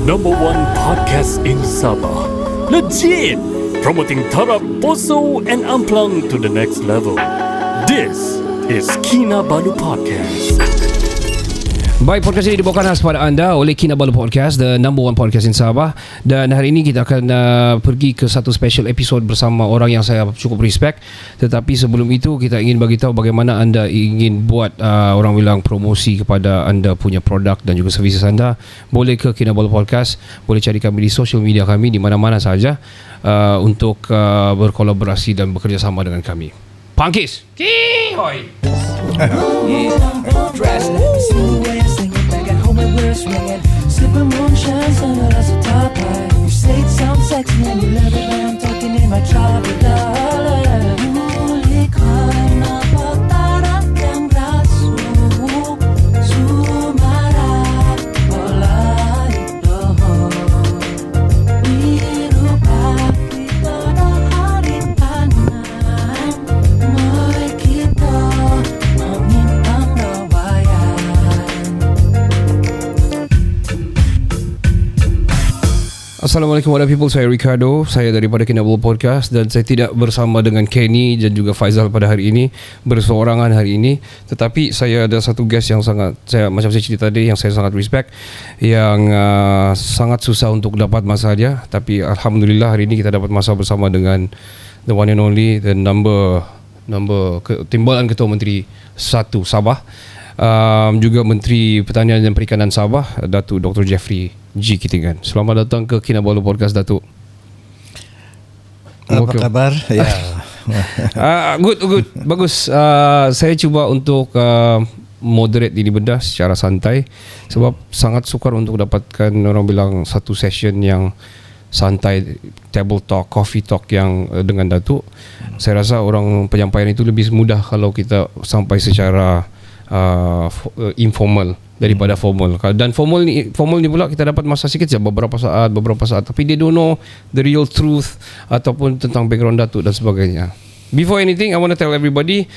Number one podcast in Sabah. Legit! Promoting Tarap, Poso and Amplang to the next level. This is Kinabalu Podcast. Baik, podcast ini dibawakan khas pada anda oleh Kinabalu Podcast, the number one podcast in Sabah. Dan hari ini kita akan pergi ke satu special episode bersama orang yang saya cukup respect. Tetapi sebelum itu kita ingin bagi tahu bagaimana anda ingin buat orang bilang promosi kepada anda punya produk dan juga services anda. Boleh ke Kinabalu Podcast, boleh cari kami di social media kami di mana-mana saja untuk berkolaborasi dan bekerjasama dengan kami. Pangkis! Kihoi! Swinging, sipping moonshine, sunrise at top light. You say it sounds sexy and you love it when I'm talking in my tropical. Muli ka na pagtarap ng braso, sumarap wala ito. Biro pa kita na haripanan, may kita mangintang nawayan. Assalamualaikum warahmatullahi wabarakatuh. Saya Ricardo, saya daripada Kinabalu Podcast dan saya tidak bersama dengan Kenny dan juga Faizal pada hari ini, berseorangan hari ini. Tetapi saya ada satu guest yang sangat, macam saya cerita tadi, yang saya sangat respect, yang sangat susah untuk dapat masa dia. Tapi Alhamdulillah hari ini kita dapat masa bersama dengan the one and only, the number Timbalan Ketua Menteri 1 Sabah, juga Menteri Pertanian dan Perikanan Sabah, Datuk Dr. Jeffrey G. Kitingan. Selamat datang ke Kinabalu Podcast, Datuk. Apa kabar? Ya. Good. Bagus. Saya cuba untuk moderate ini benda secara santai sebab sangat sukar untuk dapatkan orang bilang satu session yang santai, table talk, coffee talk yang dengan Datuk. Saya rasa orang penyampaian itu lebih mudah kalau kita sampai secara informal daripada formal. Dan formal ni pula kita dapat masa sikit saja, beberapa saat, tapi they don't know the real truth ataupun tentang background Datuk dan sebagainya. Before anything, I want to tell everybody,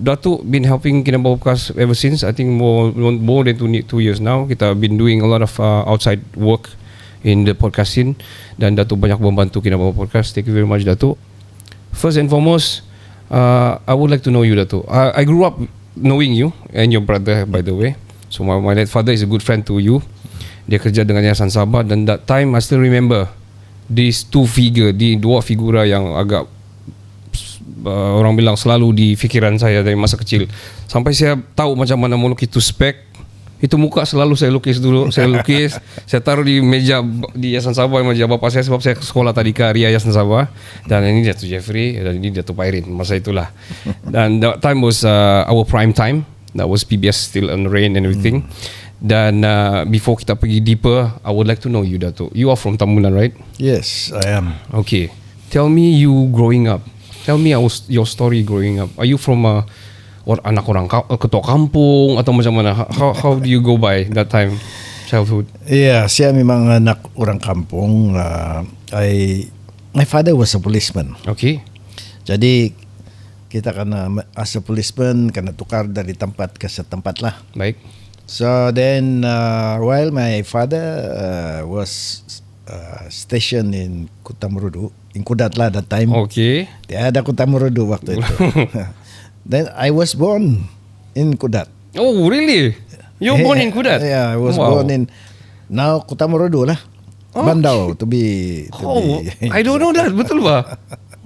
Datuk been helping Kinabalu Podcast ever since, I think more than 2 years now. Kita been doing a lot of outside work in the podcast scene dan Datuk banyak membantu Kinabalu Podcast. Thank you very much, Datuk. First and foremost, I would like to know you, Datuk. I grew up knowing you and your brother, by the way. So my late father is a good friend to you. Dia kerja dengan Yayasan Sabah dan that time I still remember these dua figura yang agak orang bilang selalu di fikiran saya dari masa kecil. Sampai saya tahu macam mana melukis itu spek. Itu muka selalu saya lukis dulu. Saya taruh di meja di Yayasan Sabah, meja bapak saya, sebab saya sekolah tadika Ria Yayasan Sabah. Dan ini Datuk Jeffrey dan ini Datuk Pairin masa itulah. Dan that time was our prime time. That was PBS still on rain and everything. Dan before kita pergi deeper, I would like to know you, Datuk. You are from Tambunan, right? Yes, I am. Okay. Tell me you growing up. Tell me your story growing up. Are you from anak orang ketua kampung atau macam mana? How do you go by that time, childhood? Yeah, saya memang anak orang kampung. My father was a policeman. Okay. Jadi kita kena as a policeman kena tukar dari tempat ke setempat lah. Baik. So then while my father was stationed in Kutamurudu, in Kudat lah that time. Okay. Tiada Kutamurudu waktu itu. Then I was born in Kudat. Oh, really? You born in Kudat? Yeah, I was born in now Kutamurudu lah. Oh, Bandau to be. I don't know that. Betul ba?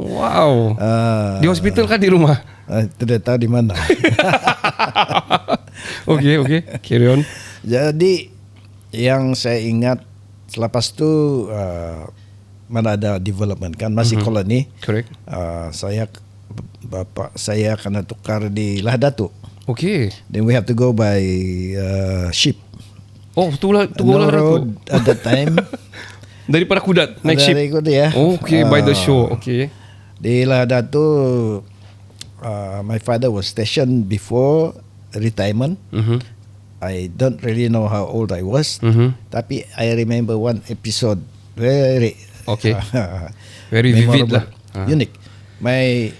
Wow. Di hospital kan di rumah? Tidak tahu di mana. Okay. Carry on. Jadi yang saya ingat selepas tu mana ada development kan masih koloni. Correct. Bapak saya kena tukar di Lahadatu. Okay. Then we have to go by ship. Oh, tunggu road at that time. Daripada Kudat naik ship. Dari Kudat ya. Okay, by the shore. Okay. Di Lahadatu, my father was stationed before retirement. I don't really know how old I was, tapi I remember one episode very very vivid lah. Unique. My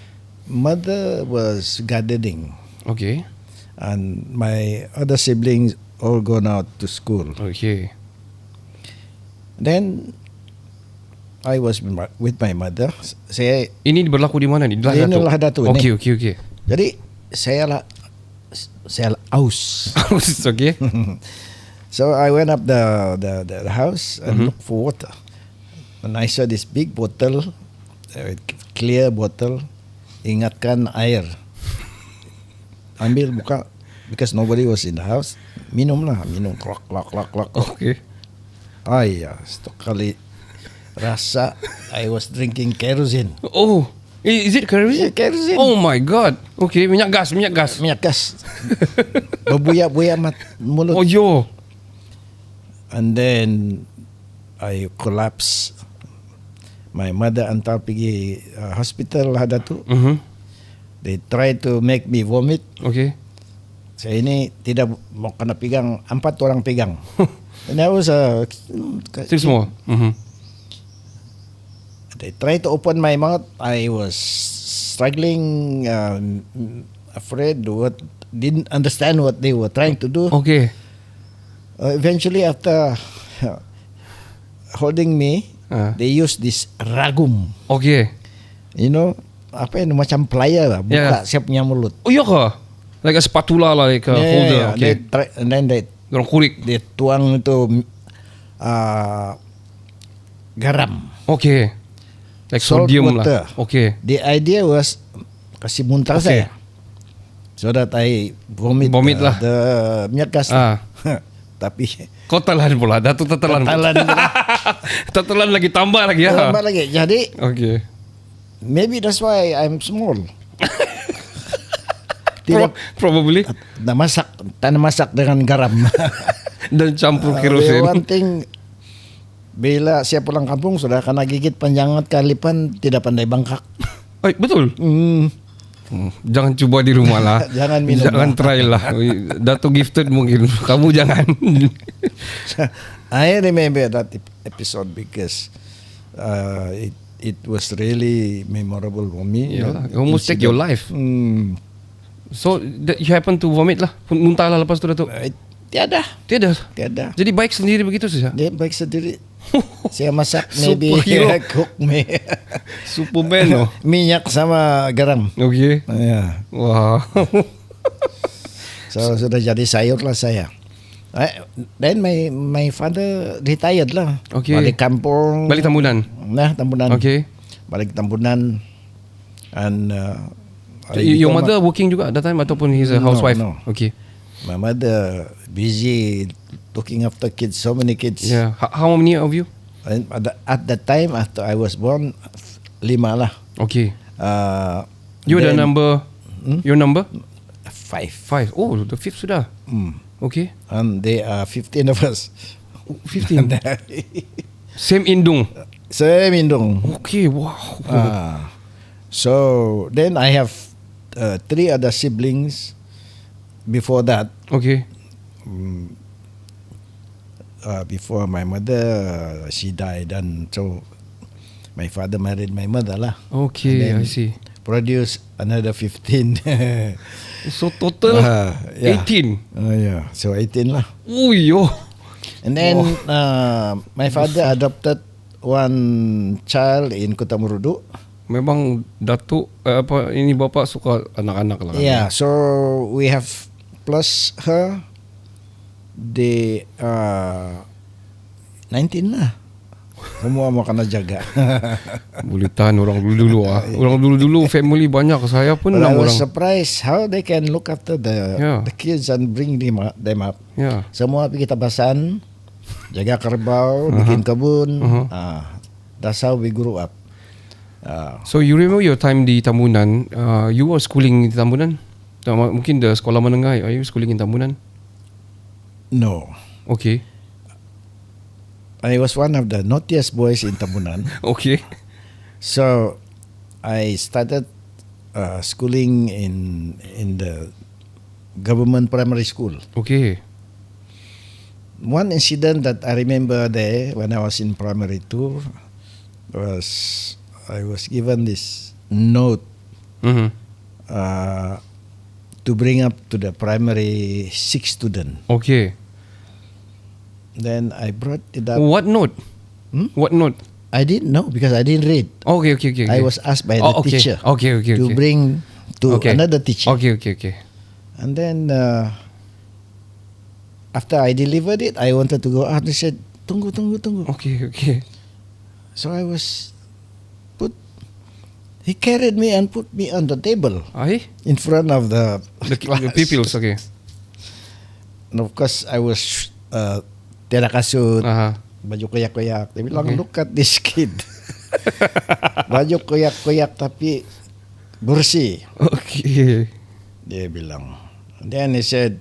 mother was gardening. Okay. And my other siblings all gone out to school. Okay. Then I was with my mother. Saya Ini berlaku di mana ni? Di Di Lah Datuk ni. Okey. jadi saya aus. Okay. So I went up the house and looked for water. And I saw this big bottle, clear bottle, ingatkan air. Ambil buka, because nobody was in the house. Minum, klak. Okay. Ay, satu kali rasa I was drinking kerosene. Oh, is it kerosene? Yeah, kerosene. Oh my god. Okay, minyak gas. Minyak gas. Berbuyak-buyak mulut. Oh yo. And then I collapse. My mother hantar pergi hospital Lah Datuk. They try to make me vomit. Okay. Saya ini tidak mau kena pegang, 4 orang pegang. And I was Still small. They try to open my mouth. I was struggling, afraid, didn't understand what they were trying to do. Okay. Eventually, after holding me, they used this ragum. Okay. You know, apa yang macam plier lah, buka Yeah. siap punya mulut. Oh iya ke? Like a spatula lah, like a holder. Yeah. Okay. And then they Dorang kurik. tuang itu garam. Okay. Like Salt sodium water. lah. Okay. The idea was kasih muntah Okay. saya, so that I vomit lah. the minyak gas. Tapi Kau telan pula. Datuk tetelan. Tetelan lagi, tambah lagi ya. tambah lagi. Jadi Okay. maybe that's why I'm small. Tidak Probably. tanah masak dengan garam. Dan campur One kerosene. thing, bila saya pulang kampung sudah kena gigit panjangat kalipan, tidak pandai bangkak. Betul. Jangan cuba di rumah lah. Jangan minum Jangan lah. try lah. Datuk gifted mungkin. Kamu jangan. I remember that episode because it was really memorable for me. Yalah, almost take your life. So you happen to vomit lah. Muntah lah lepas tu Datuk. Tiada. Tiada. Jadi baik sendiri begitu saja. Dia baik sendiri. Saya masak maybe Superhero. cook me Superman oh. minyak sama garam. Okay. Ya. Wah. So sudah jadi sayur lah saya. Then my father retired lah. Okay. Balik kampung. Balik Tambunan. Nah, Tambunan. Okay. Balik Tambunan. And Your mother working juga at that time ataupun he's a No, housewife? no. Okay. my mother busy looking after kids, so many kids. Yeah. How many of you? And at that time after I was born, 5 lah. Okay. Then You're the number. Your number? 5. 5. Oh, the 5th sudah. Okay. And they are 15 of us. 15. Same indung. Saya Mindong. Okay. Wow. So then I have 3 other siblings. Before that, Okay. before my mother, she died, and so my father married my mother lah. Okay, And then I see. Produce another 15. So total Yeah. 18. Yeah, so 18 lah. Oh yo. And then my father adopted one child in Kota Murudu. Memang Datuk ini bapa suka anak-anak lah. Yeah, so we have plus her the 19 lah. Semua mau kena jaga. Boleh tahan orang dulu-dulu ah. Orang dulu-dulu family banyak. Saya pun But I 6 was orang. surprised how they can look after Yeah. the kids and bring them up. Yeah. Semua pergi tabasan, jaga kerbau, bikin kebun. That's how we grew up. So you remember your time di Tambunan? You were schooling di Tambunan? Mungkin the sekolah menengah. Are you schooling in Tambunan? No, Okay. I was one of the naughtiest boys in Tambunan. Okay. So I started schooling in the government primary school. Okay. One incident that I remember there when I was in primary 2 was I was given this note to bring up to the primary 6 student. Okay. Then I brought it up. What note? What note? I didn't know because I didn't read. Okay, okay, okay. I was asked by the okay. teacher Okay, okay, to okay. bring to Okay. another teacher. Okay, okay, okay. And then after I delivered it, I wanted to go out. They said, tunggu. Okay, okay. So I was he carried me and put me on the table Ay? in front of the The class. pupils, okay. And of course, I was tiada kasut, Uh-huh. baju koyak-koyak. Dia bilang, Okay. look at this kid. Baju koyak-koyak tapi bersih. Okay. Dia bilang. Then he said,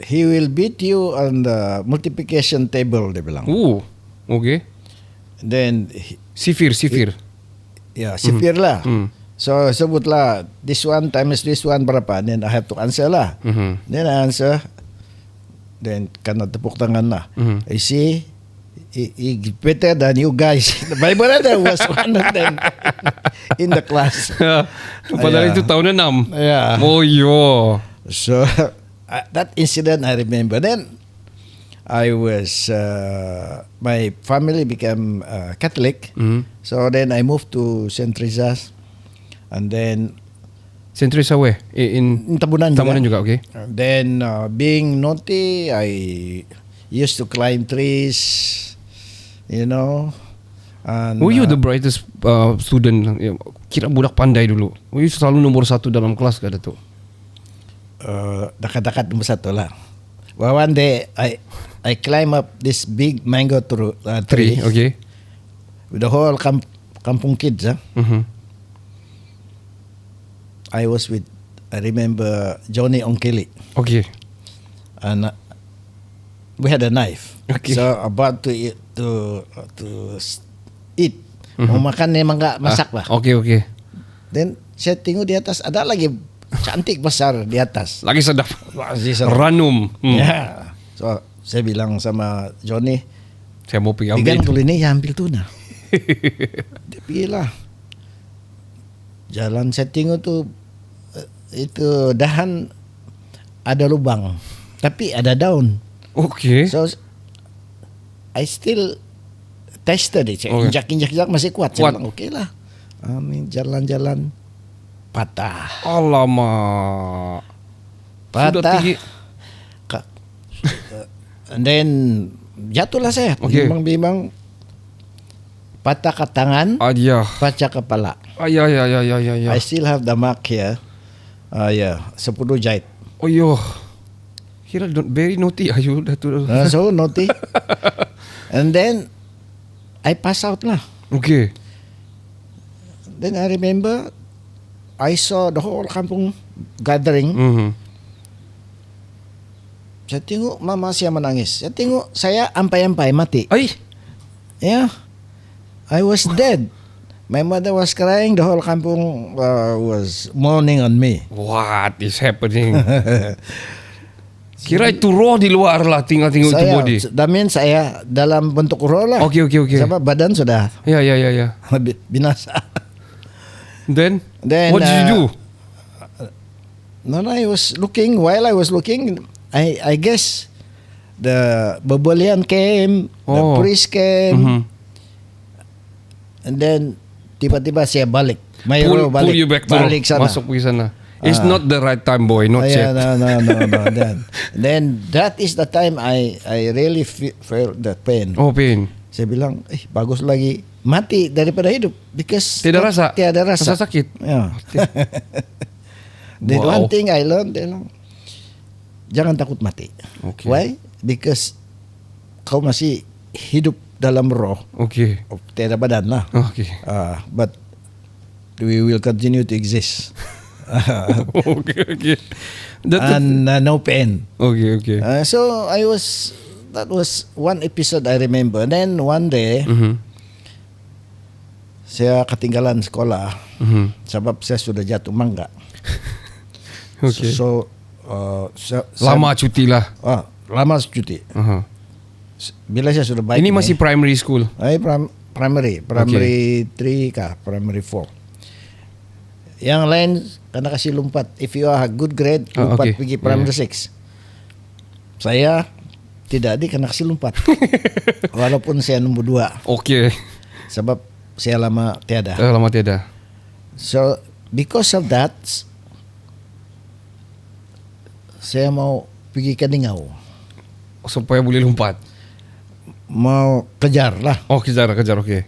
he will beat you on the multiplication table, dia bilang. Ooh. Okay. Then, Sifir. ya, sipir lah. Hmm. So, sebutlah, this one times this one berapa. Then I have to answer lah. Mhm. Then I answer. Then, kena tepuk tangan lah. Mhm. You see, he better than you guys. My brother was one of them in the class. Padahal Yeah. itu tahun 6. Yeah. Oh, yo. So that incident I remember. Then I was my family became Catholic. Mhm. So then I moved to Saint Teresa's, and then Century Sawe in in Tabunan juga, okay. And then being naughty, I used to climb trees, you know. And, Were you the brightest student? Kira budak pandai dulu. Were you selalu nomor 1 dalam kelas ke Datuk? dekat-dekat nomor 1 lah. Well, one day I climb up this big mango tree Okay. with the whole kampung kids. Mhm. I was with, I remember Johnny Onkeli, Okay. and we had a knife. Okay. So about to eat, eat. Mau makan memang nggak masak lah. Okay, okay. Then saya tengok di atas ada lagi cantik besar di atas. Lagi sedap. Masih seru. Ranum. Ya. So saya bilang sama Johnny, Saya mau pergi pegang ambil. tuli ini ya ambil tuna. Dia pergi lah. Jalan saya tengok tuh itu dahan ada lubang, tapi ada daun. Okay. So I still tested it. Saya Okay. injak masih kuat. Kuat. Saya bilang oke lah. Jalan-jalan patah. Alamak. Sudah Patah. tinggi. And then jatuhlah saya. Okay. Bimbang-bimbang patah ke tangan, Ayah. patah kepala. Ayah. I still have the mark here. 10 jahit. Oh yo. Kira very naughty ayu Datuk. So naughty. And then I pass out lah. Okay. Then I remember I saw the whole kampung gathering. Mhm. Saya tengok mama saya menangis. Saya tengok saya ampai-ampai mati. Ay. Yeah. I was dead. My mother was crying. The whole kampung was mourning on me. What is happening? Kira itu roh di luar lah tinggal tengok itu body. That means saya dalam bentuk roh lah. Okay. Sebab badan sudah Ya. binasa. Then Then, what did you do? No, I was looking. While I was looking, I guess the Babolian came, the Oh. priest came, Mhm. and then tiba-tiba saya balik. Pull balik. you back to balik sana. masuk pergi sana. It's not the right time, boy. Not Yeah, yet. no. Then that is the time I really felt that pain. Oh, pain. Saya bilang, bagus lagi mati daripada hidup because Tiada rasa. Tiada rasa. Rasa sakit. Yeah. Then Wow. one thing I learned, jangan takut mati. Okay. Why? Because kau masih hidup dalam roh, Okay. tiada badan lah. Okay. But we will continue to exist. Okay. And no pain. Okay. So that was one episode I remember. Then one day, Mhm. saya ketinggalan sekolah Mhm. sebab saya sudah jatuh mangga. Okay. So, Lama cuti lah. lama cuti. Aha. Bila saya sudah baik Ini masih primary school. primary 3 kah, primary 4. Yang lain kena kasih lompat. If you are a good grade, lompat okay. pergi primary 6. Saya tidak adik kena kasih lompat. Walaupun saya nombor 2. Okay. Sebab saya lama tiada. Lama tiada. So because of that, saya mau pergi ke Ningau. Supaya boleh lompat. Mau kejar lah. Oh, kejar, okay.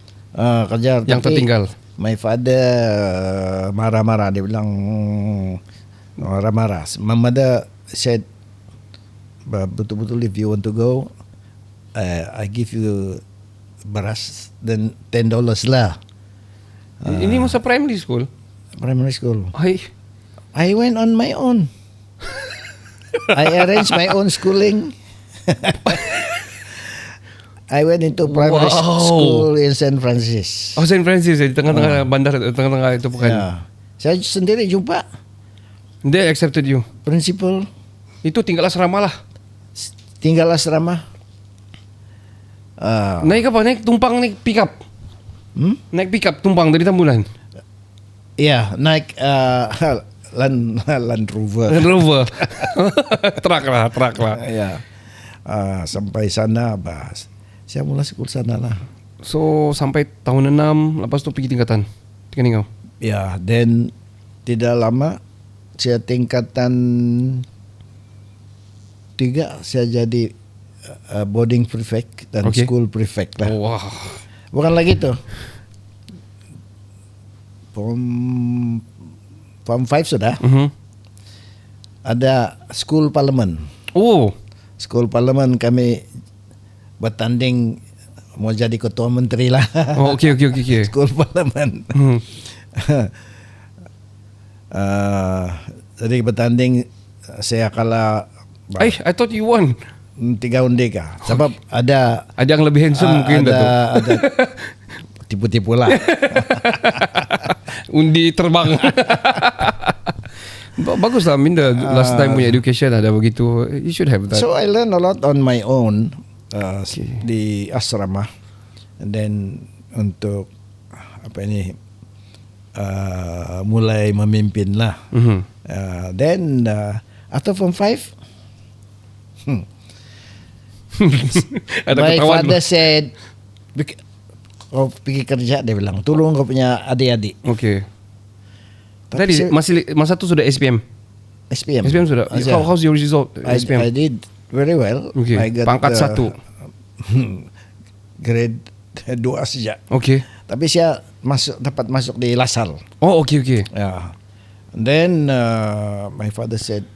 Kejar. Yang tapi tertinggal. My father marah-marah. Dia bilang marah-marah. My mother said, betul-betul if you want to go, I give you beras dan $10 lah. Ini masa primary school? Primary school. Ay. I went on my own. I arranged my own schooling. I went into primary school in San Francisco. Oh, San Francisco, di tengah-tengah bandar, tengah-tengah itu bukan? Ya. Saya sendiri jumpa They accepted you. principal, Itu tinggal asrama lah. tinggal asrama. Naik apa? Naik tumpang, naik pick up. Naik pick up tumpang dari Tambulan. Ya, naik Land Rover. Land Rover. Truck lah. Ya. Sampai sana, saya mulai sekolah sana lah. So sampai tahun 6, lepas tu pergi tingkatan Ningau. Ya, then tidak lama saya tingkatan 3 saya jadi boarding prefect dan school prefect lah. Oh, wow. Bukan lagi tu. Form 5 sudah. Ada school parliament. Oh. School parliament kami bertanding mau jadi ketua menteri lah. Oh, okay. School parliament. Jadi bertanding saya kalah. I thought you won. 3 undi kah? Sebab ada yang lebih handsome mungkin ada tipu-tipu lah. Undi terbang. Bagus lah, Minda. Last time punya education ada begitu. You should have that. So I learn a lot on my own di asrama. And then untuk mulai memimpin lah. Then after form 5, my father said, kau pergi kerja, dia bilang, tolong kau punya adik-adik. Okay. Tapi Tadi masa tu sudah SPM. SPM sudah. How's your result? SPM. I did very well. Okay. I got Pangkat 1. grade 2 saja. Okay. Tapi saya dapat masuk di LaSalle. Oh, okay. Yeah. And then my father said,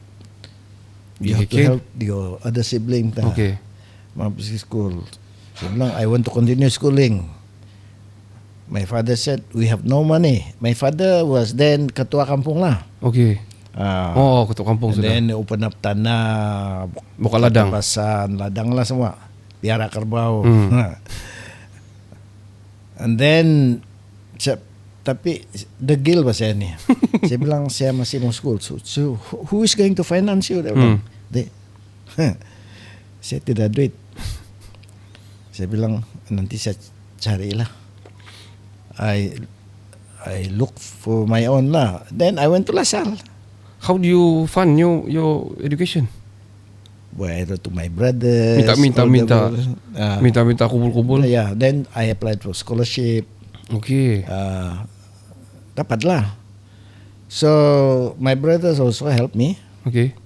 you have to help your other sibling. Okay. Mau pergi school. Saya bilang, I want to continue schooling. My father said, we have no money. My father was then ketua kampung lah. Okay. Ketua kampung and sudah. then open up tanah, buka ladang. Tempasan, ladang lah semua. Piara kerbau. And then tapi degil pas saya ni. Saya bilang saya masih mau school. So who is going to finance you? Dia bilang, saya tidak duit. Saya bilang nanti saya carilah. I look for my own lah. Then I went to LaSalle. How do you fund your education? Well, I wrote to my brothers. Minta kumpul-kumpul. Yeah, then I applied for scholarship. Okay. Dapat lah. So my brothers also helped me. Okay.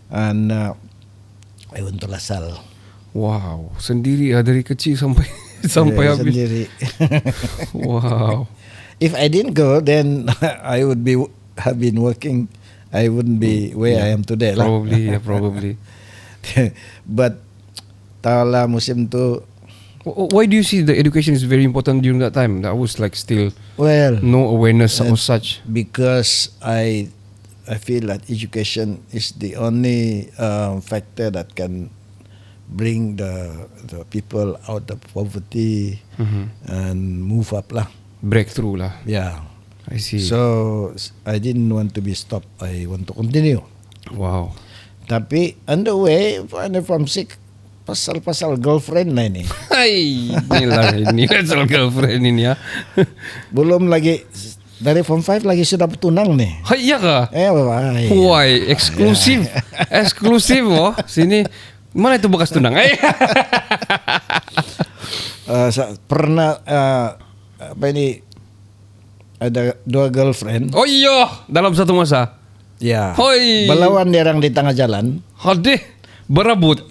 And I went to LaSalle. Wow, sendiri dari kecil sampai habis. Sendiri. Wow. If I didn't go, then I would have been working. I wouldn't be where I am today lah. Probably. But tahulah musim tu. Why do you see the education is very important during that time? That was like still no awareness of such. Because I feel that education is the only factor that can bring the people out of poverty and move up lah. Breakthrough lah. Yeah. I see. So I didn't want to be stopped. I want to continue. Wow. Tapi on the way, from sick, pasal girlfriend lah ini. Hai, ini pasal girlfriend ini ya. Belum lagi dari form 5 lagi sudah bertunang nih. Hai, iya kah? Why? Why? Eksklusif. Eksklusif oh. Sini Mana itu bekas tunang? Pernah apa ini, ada 2 girlfriend. Oh iya, dalam satu masa. Ya. Hoi. Berlawan dia orang di tengah jalan. Hadeh, berebut.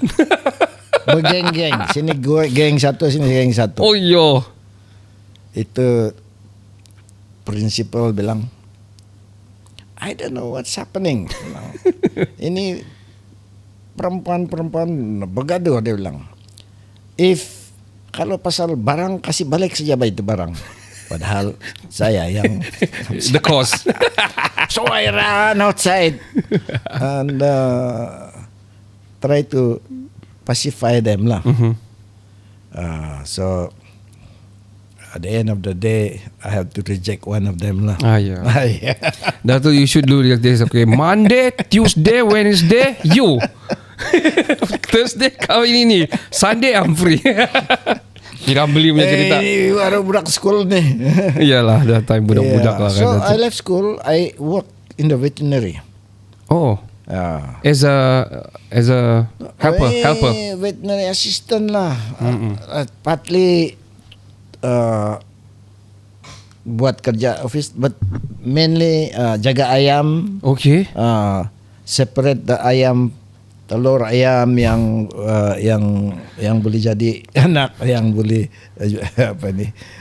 Bergeng-geng. Sini gue geng satu, sini geng satu. Oh iya. Itu prinsipal bilang, I don't know what's happening. Ini perempuan-perempuan begaduh, dia bilang. Kalau pasal barang, kasih balik saja itu barang. Padahal saya yang The cause. So I ran outside and try to pacify them lah. So at the end of the day, I have to reject one of them lah. Yeah. Yeah. Dato, you should do like this. Okay, Monday, Tuesday, Wednesday, you. Thursday kau ini. Sunday I'm free. Kira beli punya cerita. Ini baru budak school nih. Iyalah, dah time budak-budak lah kan. So I left school, I work in the veterinary. Oh, as a helper. Veterinary assistant lah. Partly buat kerja office, but mainly jaga ayam. Okay. Separate the ayam, telur ayam yang boleh jadi anak, yang boleh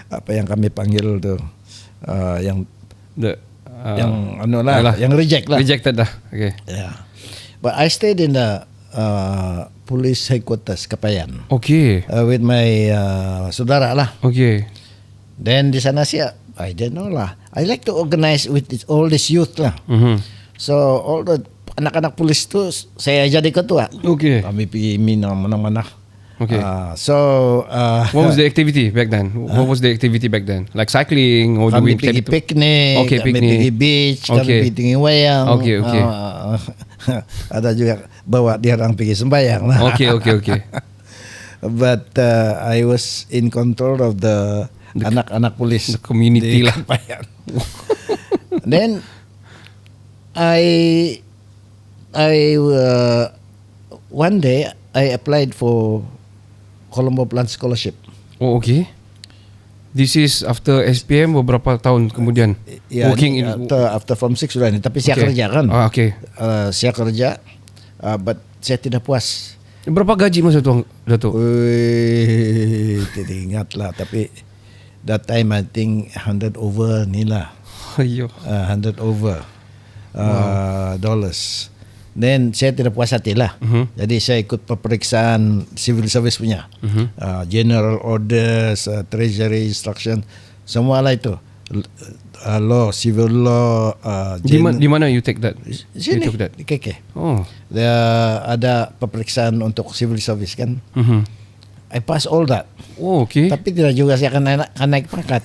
apa yang kami panggil tuh yang yang reject lah. Rejected lah. Okay. Yeah. But I stayed in the police headquarters Kapayan. Okay. With my saudara lah. Okay. Then di sana sih I don't know lah. I like to organize with all this youth lah. So all the anak-anak polis tu saya jadi ketua. Okay. Kami pergi mana-mana. Okay. What was the activity back then? What was the activity back then? Like cycling or kami doing pergi piknik, Okay, kami picnic. pergi beach, Okay. kami pergi tinggi wayang. Okay. Ada juga bawa dia orang pergi sembahyang lah. Okay. But I was in control of the anak-anak polis, the community di lah. Kapayan. Then one day I applied for Colombo Plant Scholarship. Oh, okay. This is after SPM beberapa tahun kemudian. Working in after Form 6 sudah ini, tapi saya kerja kan. Okay. Saya kerja, but saya tidak puas. Berapa gaji masa tu, Datuk? Tidak ingat lah, tapi that time I think 100 over ni lah. Ayo. 100 over dollars. Then saya tidak puas hati lah. Jadi saya ikut peperiksaan civil service punya. General orders, treasury instruction, semua lah itu. Law, civil law. Di mana you take that? Sini, You took that? di KK. Oh. Ada peperiksaan untuk civil service kan. I pass all that. Oh, okay. Tapi tidak juga saya akan naik pangkat.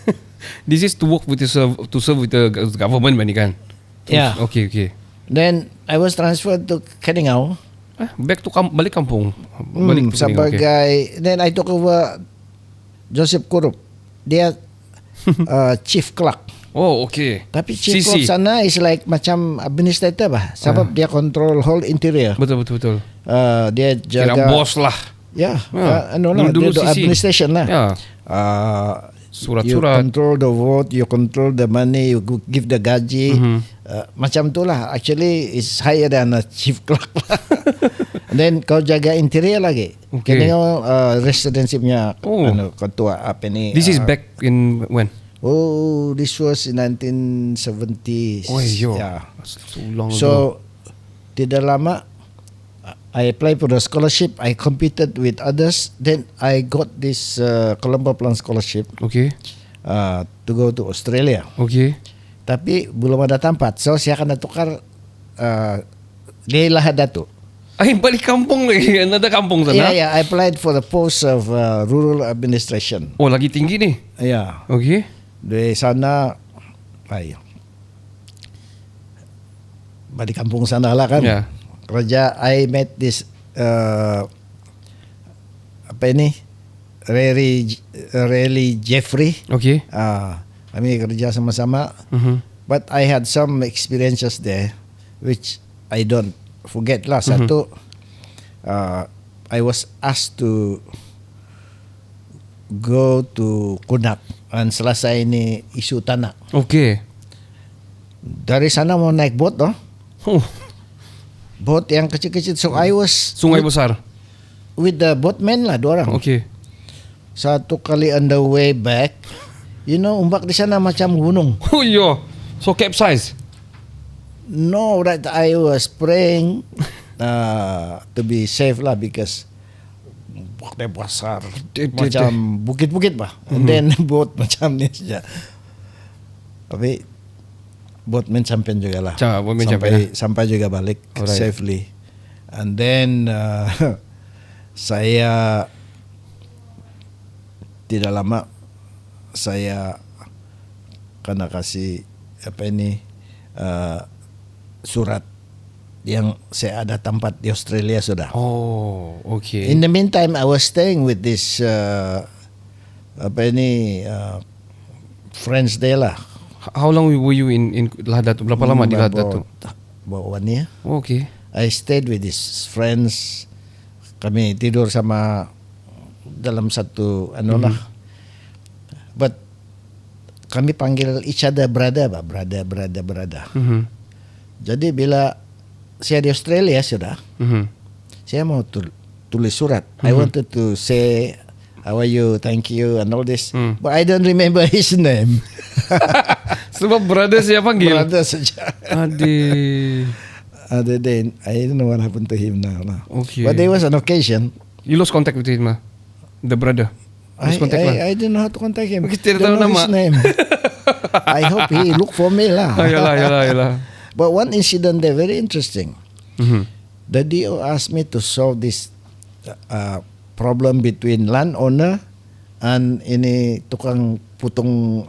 This is to work with to serve with the government, bani kan? Yeah. Okay. Then I was transferred to Keningau. Back to balik kampung. Balik to Keningau, Sebagai then I took over Joseph Kurup. Dia chief clerk. Oh, okay. Tapi chief CC. clerk sana is like macam administrator bah. Sebab dia control whole interior. Betul. Dia Kira jaga bos lah. Ya, Dulu dia CC. administration lah. Ya. You Surat-surat. control the vote, you control the money, you give the gaji. Macam tu lah. Actually is higher than a chief clerk lah. Then kau jaga interior lagi. Okay. Keningau residency punya Oh. ketua apa ni. This is back in when? Oh, this was in 1970s. Oh, yo. Yeah. So long ago. So tidak lama I applied for the scholarship. I competed with others. Then I got this Colombo Plant Scholarship Okay. to go to Australia. Okay. Tapi belum ada tempat. So saya akan tukar di Lahad Datu. Ay, balik kampung lagi. Ada kampung sana? Yeah, I applied for the post of rural administration. Oh, lagi tinggi ni. Yeah. Okay. Di sana, balik kampung sana lah kan. Yeah. Kerja, I met this apa ini, Rayleigh Jeffrey. Okay. Kami kerja sama-sama. But I had some experiences there which I don't forget lah. Satu, I was asked to go to Kunak and selesai ini isu tanah. Okay. Dari sana mau naik boat toh. Oh, Boat yang kecil-kecil. So I was sungai besar. with the boatman lah, dua orang. Okay. Satu kali on the way back, ombak di sana macam gunung. Oh yeah. So capsize. No, that I was praying to be safe lah because boatnya besar, macam bukit-bukit bah. And then boat macam ni saja. Tapi boatman sampai juga lah. Sampai juga balik safely. And then saya tidak lama saya kena kasih surat yang saya ada tempat di Australia sudah. Oh, okay. In the meantime, I was staying with this friends there lah. How long were you in Lahad Datu? Berapa lama di Lahad Datu? About 1 year. Oh, okay. I stayed with these friends. Kami tidur sama dalam satu lah. But kami panggil each other brother. Mhm. Jadi bila saya di Australia sudah, saya mau tulis surat. I wanted to say how are you, thank you and all this, but I don't remember his name. Sebab brother saya panggil. Brother saja. Adik. Other than I don't know what happened to him now. Okay. But there was an occasion. You lost contact with him lah, the brother. Lost contact lah. I don't know how to contact him. Tidak Don't tahu know nama. his name. I hope he look for me lah. Yalah. But one incident there very interesting. Mhm. The DO asked me to solve this problem between landowner and ini tukang putung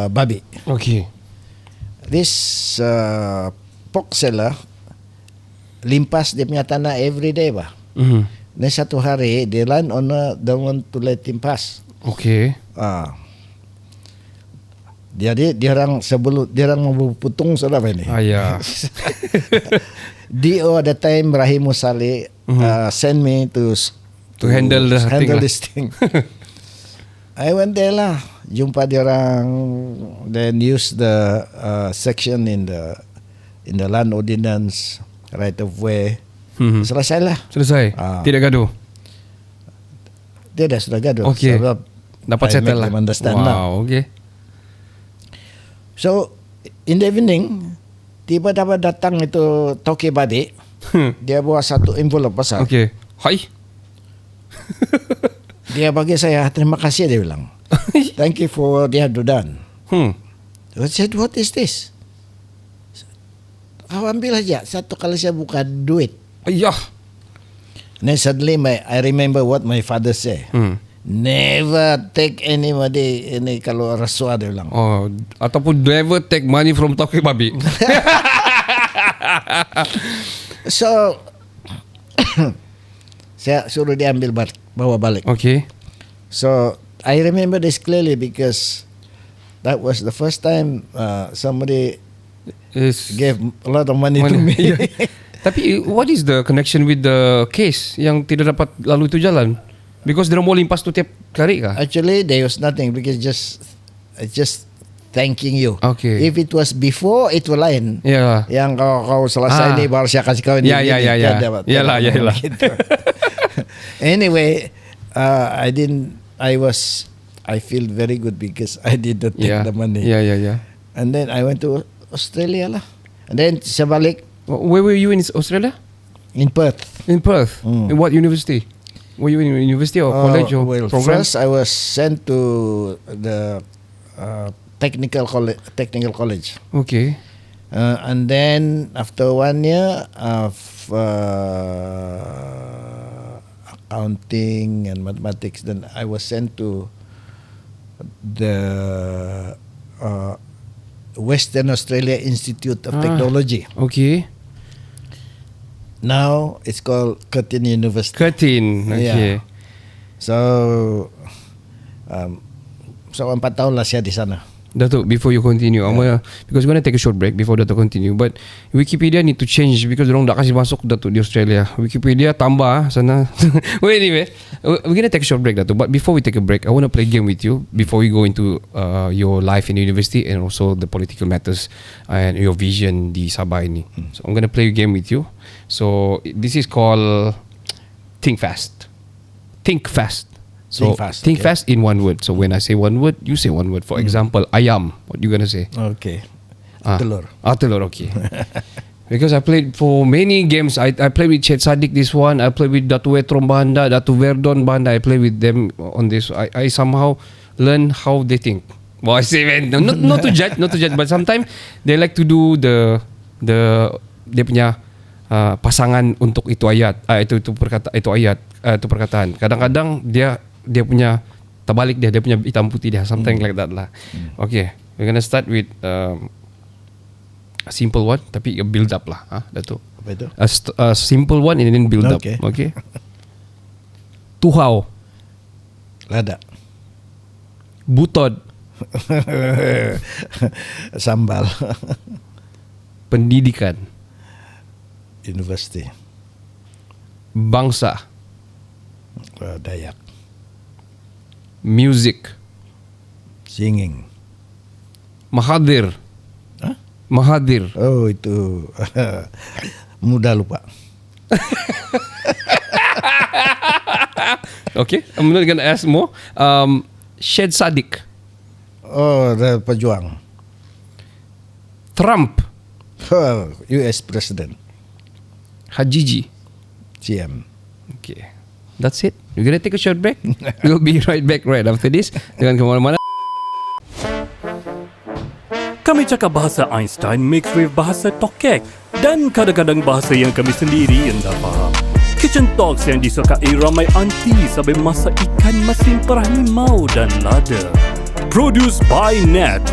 babi. Okay. This pork seller limpas dia punya tanah every day bah. Mhm. Dan satu hari the landowner don't want to let him pass. Okay. Jadi dia orang mau putung sudah ini. Ya. DO at the time Rahim Musali send me to handle this thing. I went there lah, jumpa dia orang, then use the section in the land ordinance, right of way. Selesai lah. Selesai. Tidak gaduh. Dia dah sudah gaduh. Okay. Sebab Dapat I settle make lah. them understand lah. Wow. Okay. So in the evening, tiba-tiba datang itu toke babi. Dia bawa satu envelope besar. Okay. Hai. Dia bagi saya, terima kasih dia bilang. Thank you for what you have done. I said, what is this? Kau ambil aja. Satu kali saya buka duit. Ayah. Then suddenly I remember what my father said. Never take anybody ini kalau rasuah dia bilang. Oh, ataupun never take money from toke babi. So saya suruh dia ambil bawa balik. Okay. So I remember this clearly because that was the first time somebody gave a lot of money to me. Yeah. Tapi what is the connection with the case yang tidak dapat lalu itu jalan? Because dia mau limpas tu tiap kali kah? Actually there was nothing because just thanking you. Okay. If it was before itu lain. Ya. Yang kau selesai ni baru saya kasih kau ini. Ya. Yalah. Gitu. Anyway, I feel very good because I didn't take the money. Ya. And then I went to Australia lah. And then saya balik Where were you in Australia? in Perth. In Perth. In what university? Were you in university or college or well, program? first I was sent to the technical college. Okay. And then after 1 year of accounting and mathematics, then I was sent to the Western Australia Institute of Technology. Okay. Now it's called Curtin University. Curtin. Okay. So 4 tahun lah saya di sana. Datuk, before you continue, because we're gonna take a short break before Datuk continue. But Wikipedia need to change because orang tak kasih masuk Datuk di Australia. Wikipedia tambah sana. Well, anyway, we're gonna take a short break, Datuk. But before we take a break, I want to play a game with you before we go into your life in university and also the political matters and your vision di Sabah ini. So I'm gonna play a game with you. So this is called Think Fast. Think Fast. So think fast in one word. So when I say one word, you say one word. For example, ayam. What you gonna say? Okay. Telur. Telur. Okay. Because I played for many games. I played with Chet Sadik this one. I played with Datu Wetrom Banda, Datu Verdon Banda. I played with them on this. I somehow learn how they think. Well, I say man, not to judge, but sometimes they like to do the dia punya pasangan untuk itu ayat. Itu perkataan. Kadang-kadang dia punya terbalik dia punya hitam putih dia, something like that lah. Okay, we're gonna start with a simple one tapi a build up lah, Datuk. Apa itu? A simple one and then build up. Okay. Tuhau. Lada. Butod. Sambal. Pendidikan. University. Bangsa. Dayak. Music. Singing. Mahathir. Huh? Mahathir. Oh, itu mudah lupa. Okay, I'm not gonna ask more. Syed Saddiq. Oh, the pejuang. Trump. US President. Hajiji. CM. Okay, that's it. We're gonna take a short break. We'll be right back right after this. Jangan ke mana-mana. Kami cakap bahasa Einstein mixed with bahasa tokek dan kadang-kadang bahasa yang kami sendiri yang tak faham. Kitchen Talks yang disukai ramai aunty sampai masak ikan masin perah limau dan lada. Produced by Nat.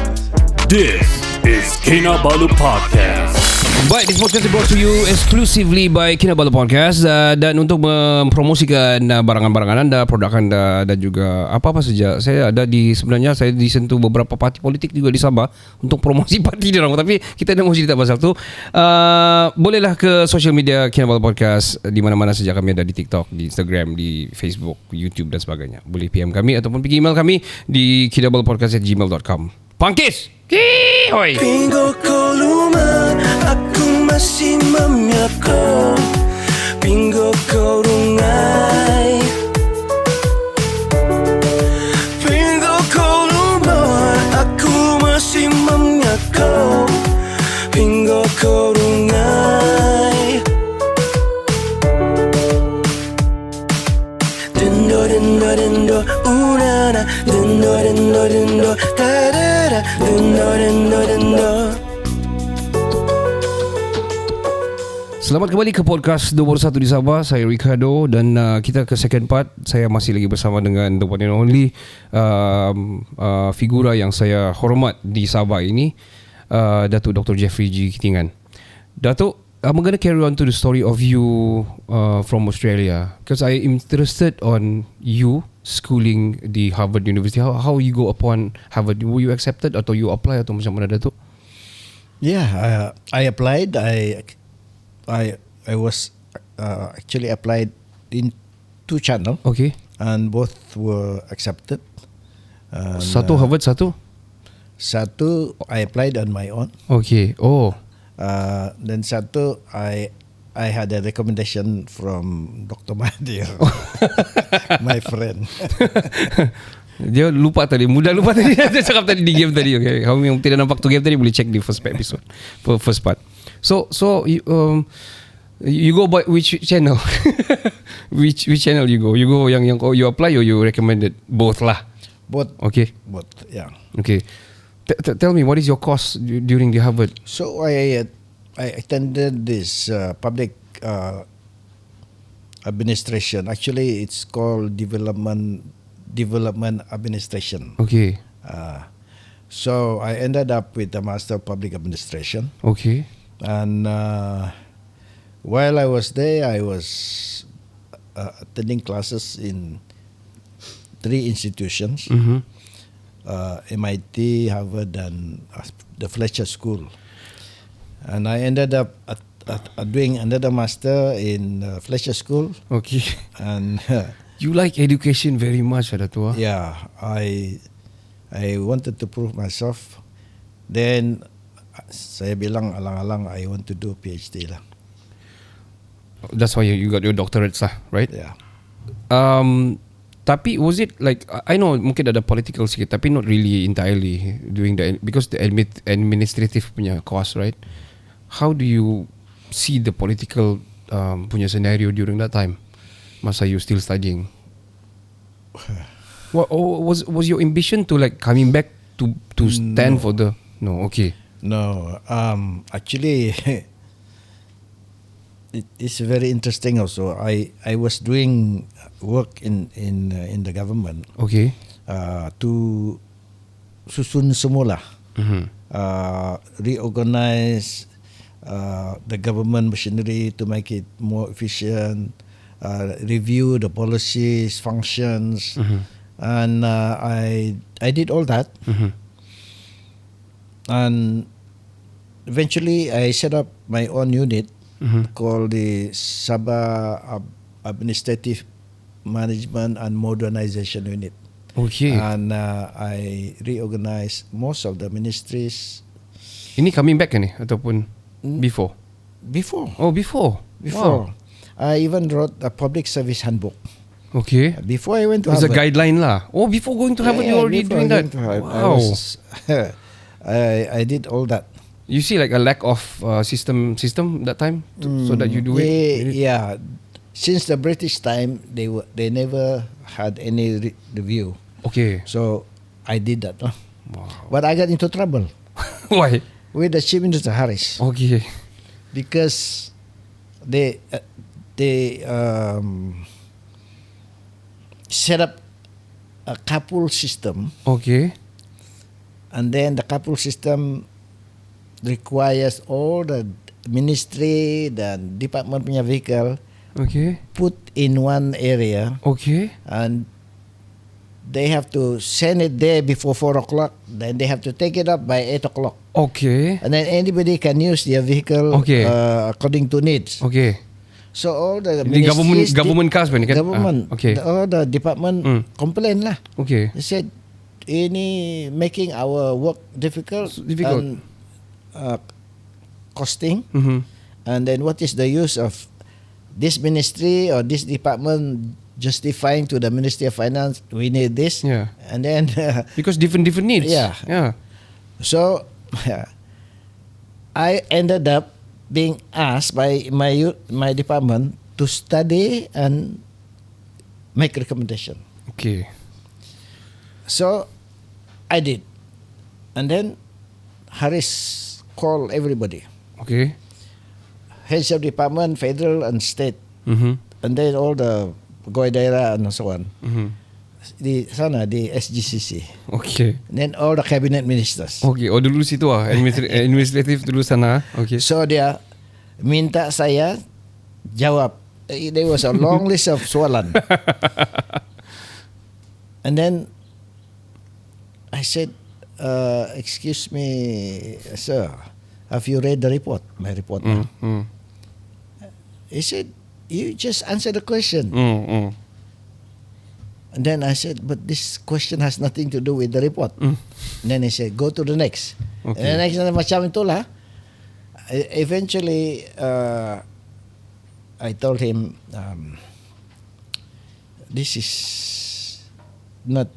This is Kinabalu Podcast. Baik, this podcast is brought to you exclusively by Kinabalu Podcast, dan untuk mempromosikan barangan-barangan anda, produk anda dan juga apa-apa saja. Saya sebenarnya saya disentuh beberapa parti politik juga di Sabah untuk promosi parti dia orang, tapi kita dah mesti cerita pasal tu. Bolehlah ke social media Kinabalu Podcast di mana-mana saja, kami ada di TikTok, di Instagram, di Facebook, YouTube dan sebagainya. Boleh PM kami ataupun pergi email kami di kinabalupodcast@gmail.com. Pangkis! Hoi! Pingo ko luma, aku masih memyako. Pingo ko rungai. Pingo ko luma, aku masih memyako. Pingo ko rungai. Dindo dindo dindo, unana. Dindo dindo dindo, da-da-da. Dindo dindo dindo. Selamat kembali ke podcast 21 di Sabah. Saya Ricardo dan kita ke second part. Saya masih lagi bersama dengan the one and only figura yang saya hormat di Sabah ini, Datuk Dr. Jeffrey G. Kitingan. Datuk, I'm gonna carry on to the story of you from Australia because I am interested on you schooling di Harvard University. How you go upon Harvard? Were you accepted atau you apply atau macam mana, Datuk? Yeah, I applied. I was actually applied in 2 channels. Okay. And both were accepted. And, Satu Harvard, satu? Satu I applied on my own. Okay. Oh. Then satu I had a recommendation from Dr. Mahathir, my friend. Dia lupa tadi, mudah lupa tadi. Dia cakap tadi di game tadi. Okay. Kamu yang tidak nampak tu game tadi boleh check di first episode, first part. So you go by which channel? which channel you go? You go yang you apply or you recommended? Both lah. Both. Okay. Both. Yeah. Okay. Tell me, what is your course during the Harvard? So I attended this public administration. Actually, it's called development administration. Okay. So I ended up with a Master of Public Administration. Okay. And while I was there, I was attending classes in 3 institutions. Mm-hmm. MIT, Harvard, and the Fletcher School. And I ended up doing another master in Fletcher School. Okay. And You like education very much, Dato'? yeah, I wanted to prove myself. Then saya bilang alang-alang I want to do PhD lah. That's why you got your doctorates lah, right? Yeah. Tapi was it like, I know mungkin ada political sikit, tapi not really entirely doing because the administrative punya course, right? How do you see the political punya scenario during that time, masa you still studying? What was your ambition to like coming back to stand for the okay. No, actually, it's very interesting. Also, I was doing work in the government. Okay. To susun semula, reorganize the government machinery to make it more efficient, review the policies, functions, and I did all that. And eventually I set up my own unit called the Sabah Administrative Management and Modernization Unit. Okay. And I reorganized most of the ministries. Ini coming back ni ataupun before? Before. Oh, before. Before. Wow. I even wrote a public service handbook. Okay. Before I went to It's a Harvard. guideline lah. Oh, before going to Harvard, you already before doing I that. went to Harvard, Wow. I did all that. You see like a lack of system that time, so that you do it. Yeah. Since the British time, they never had any review. Okay. So I did that. Wow. But I got into trouble Why? with the Chief Minister Harris Okay. because they set up a carpool system, Okay. and then the carpool system requires all the ministry dan department punya vehicle Okay. put in one area, Okay. and they have to send it there before 4 o'clock. Then they have to take it up by 8 o'clock. Okay. And then anybody can use their vehicle Okay. according to needs. Okay. So all the Ini ministries, government cars ni kan? government, Okay. all the department complain lah. Okay. They said ini making our work difficult, Difficult. and costing. Mm-hmm. And then what is the use of this ministry or this department justifying to the Ministry of Finance we need this? Yeah. And then Because different needs. Yeah. Yeah. so I ended up being asked by my department to study and make recommendation. Okay. So I did. And then Harris called everybody, Okay. heads of department, federal and state, Mm-hmm. and then all the pegawai daerah and so on. Mm-hmm. Di sana, di SGCC. Okay. And then all the cabinet ministers. Okay. Oh, dulu situ administrative dulu sana. Okay. So dia minta saya jawab. There was a long list of soalan. And then I said, excuse me, sir, have you read the report? My report. He said, you just answer the question. And then I said, but this question has nothing to do with the report. And then he said, go to the next. Okay. And the next macam itulah. Eventually, I told him, this is not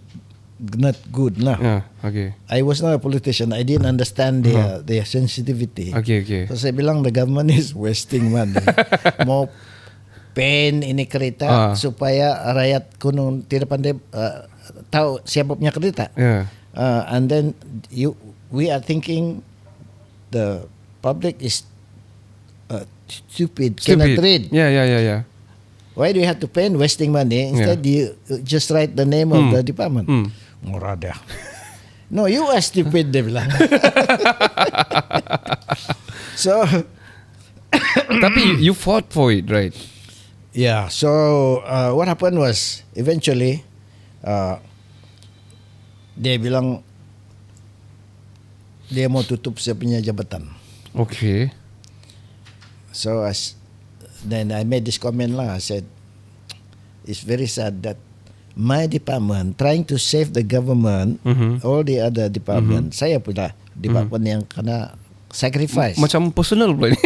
good lah. Yeah. Okay. I was not a politician. I didn't understand their sensitivity. Okay. Okay. So saya bilang the government is wasting money. Mau pen ini kereta supaya rakyat kuno tidak pandai tahu siapa punya kereta. Yeah. And then we are thinking the public is stupid, cannot read. Yeah. Why do you have to pen wasting money? Instead you just write the name of the department. Murah dah. No, you are stupid, dia bilang. So Tapi you fought for it, right? yeah, so what happened was eventually dia bilang dia mau tutup saya punya jabatan. Okay. So then I made this comment lah. I said, it's very sad that my department trying to save the government, all the other department, saya pula department yang kena sacrifice. Macam personal pula ni.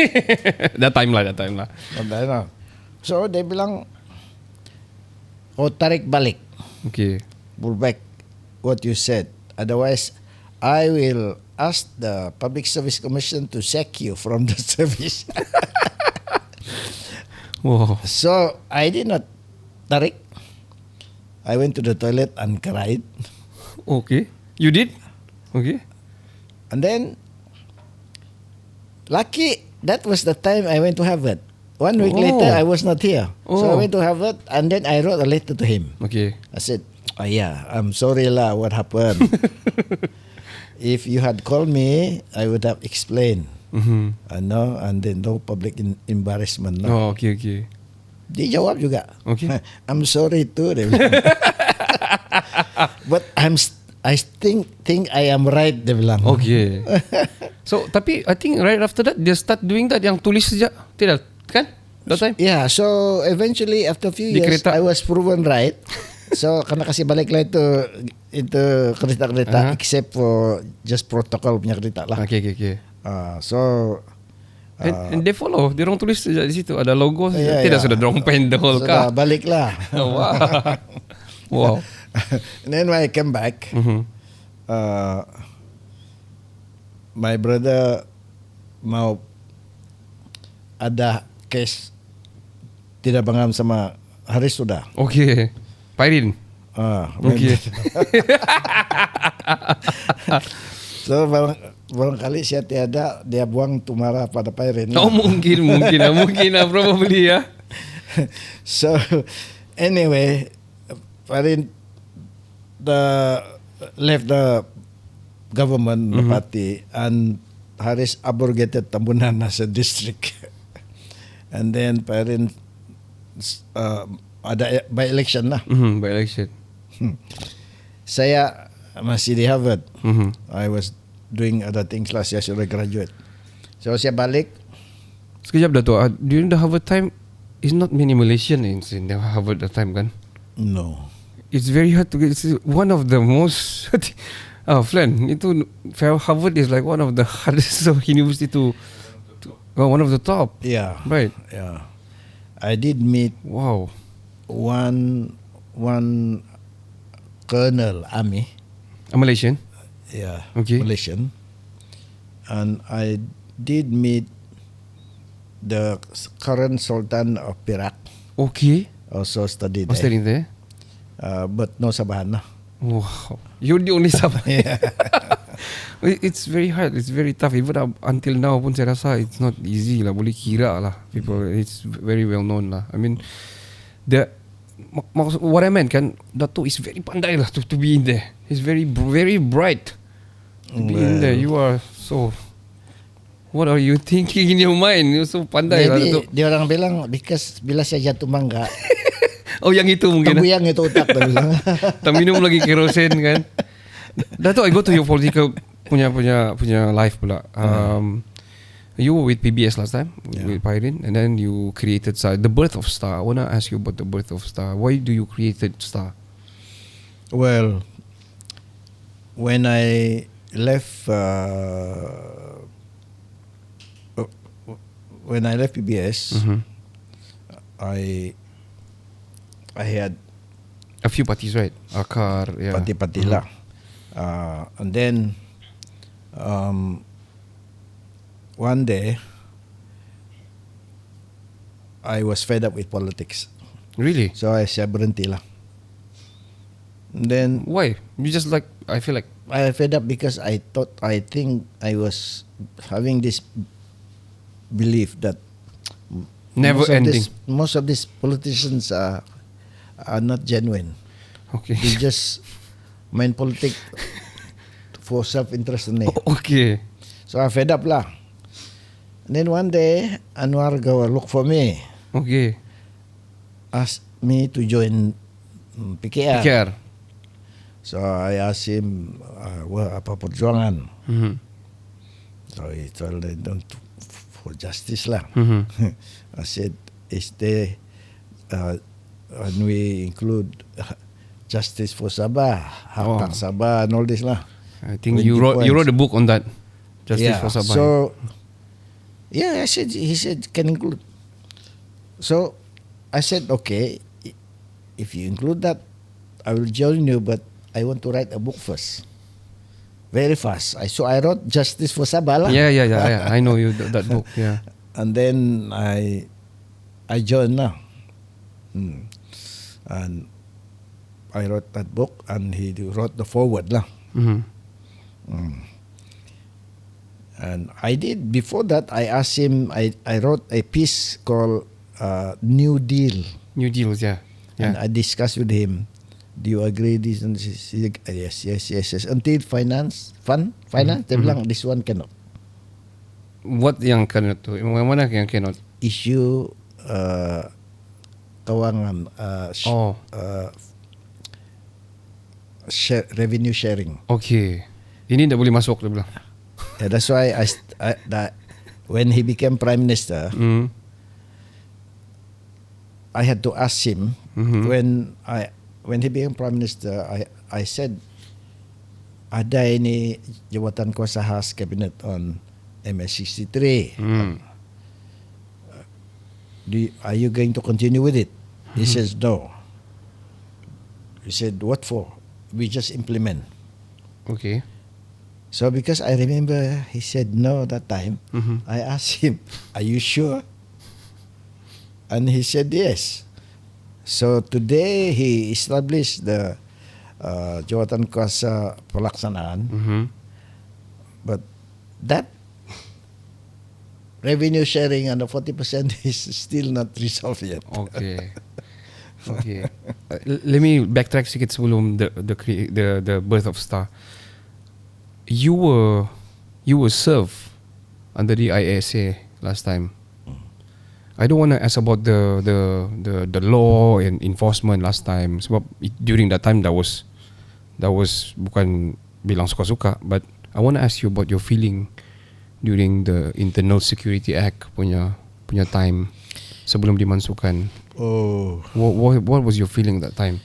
That time lah. So dia bilang, tarik balik, Okay. pull back what you said. Otherwise, I will ask the Public Service Commission to sack you from the service. Wow. So I did not tarik. I went to the toilet and cried. Okay. You did? Okay. And then, lucky that was the time I went to Harvard. 1 week later, I was not here. So I went to Harvard and then I wrote a letter to him. Okay. I said, I'm sorry lah what happened. If you had called me, I would have explained. And then no public embarrassment. No. Oh, okay. Dia jawab juga. Okay. I'm sorry too. Dia bilang. But I think I am right. Dia bilang. Okay. So, tapi I think right after that, dia start doing that yang tulis saja. Tidak, kan? That time? Yeah, so eventually after a few Di years, kereta. I was proven right. So, kena kasih balik lah itu kereta-kereta, except for just protocol punya kereta lah. Okay. So, And they follow. Dia orang tulis saja di situ. Ada logo saja. Yeah, Tidak yeah. sudah dorong pen the whole sudah car. balik lah. Oh, wow. And then when I came back, my brother mau ada case tidak pengam sama Haris sudah. Okay. Pairin. Okay. So barangkali saya tiada, dia buang tu marah pada Pairin. Oh, mungkin probably ya. So anyway, Pairin left the government, the party, and Haris abrogated Tambunan as a district. And then Pairin ada by election lah. By election. Saya masih di Harvard. I was doing other things lah. Saya sudah graduate. So saya balik. Sekejap Dato', during the Harvard time, is not many Malaysian in the Harvard that time kan? No. It's very hard to get. It's one of the most. Flan, itu Harvard is like one of the hardest university to one of the top. Yeah. Right. Yeah. I did meet Wow. one colonel army. A Malaysian. Yeah. Okay. Malaysian. And I did meet the current Sultan of Perak. Okay. Also studied Was there. studying there? But no Sabahan. Wow. You're the only Sabah. Yeah. It's very hard. It's very tough. Even until now pun saya rasa it's not easy lah. Boleh kira lah. People, it's very well known lah. I mean, what I meant kan, Dato' is very pandai lah to be in there. He's very bright to be in there. You are so. What are you thinking in your mind? You're so pandai lah, Maybe Dato'. dia orang bilang because bila saya jatuh mangga, Oh, yang itu mungkin. tambuyang itu otak dia bilang. Tak minum lagi kerosen kan. Dato', I go to your political punya life pula. You were with PBS last time, with Pairin, and then you created Star. The birth of Star. I want to ask you about the birth of Star. Why do you created Star? Well, when I left PBS, I had A few parties, right? Akar, yeah. parti-parti lah. And then one day I was fed up with politics. Really? So saya berhenti lah. And then Why? You just like, I feel like. I fed up because I think I was having this belief that Never ending. most of these politicians are not genuine. Okay. They just main politik for self-interest only. Okay. So I fed up lah. And then one day Anwar go look for me, Okay. asked me to join PKR. PKR. So I asked him, apa perjuangan? So he told me, for justice lah. I said, is there, when we include justice for Sabah, hak Sabah and all this lah. I think 20 you wrote points. a book on that. Justice for Sabah. So, I said, he said, can include. So, I said, okay, if you include that, I will join you, but I want to write a book first. Very fast. So I wrote Justice for Sabah lah. Yeah. I know you that book. Yeah. And then I joined lah. And I wrote that book, and he wrote the forward lah. And I did. Before that, I asked him. I wrote a piece called New Deal. New deals. Yeah. And I discussed with him. Do you agree this and this? He said, yes. Until finance. Dia bilang this one cannot. What yang cannot tu? Yang mana yang cannot? Issue kewangan revenue sharing. Okay. Ini tak boleh masuk dia bilang. Yeah, that's why when he became prime minister, I had to ask him when he became prime minister. I said, ada ini jawatan kuasa khas kabinet on MS63. Are you going to continue with it? He says no. He said, what for? We just implement. Okay. So because I remember he said no that time, I asked him, are you sure? And he said yes. So today he established the jawatan kuasa pelaksanaan, but that revenue sharing and the 40% is still not resolved yet. Okay. Let me backtrack sikit sebelum the birth of Star. You were served under the ISA last time. I don't want to ask about the law and enforcement last time. Sebab during that time that was bukan bilang suka-suka, but I want to ask you about your feeling during the Internal Security Act punya time sebelum dimasukkan. Oh, what was your feeling that time?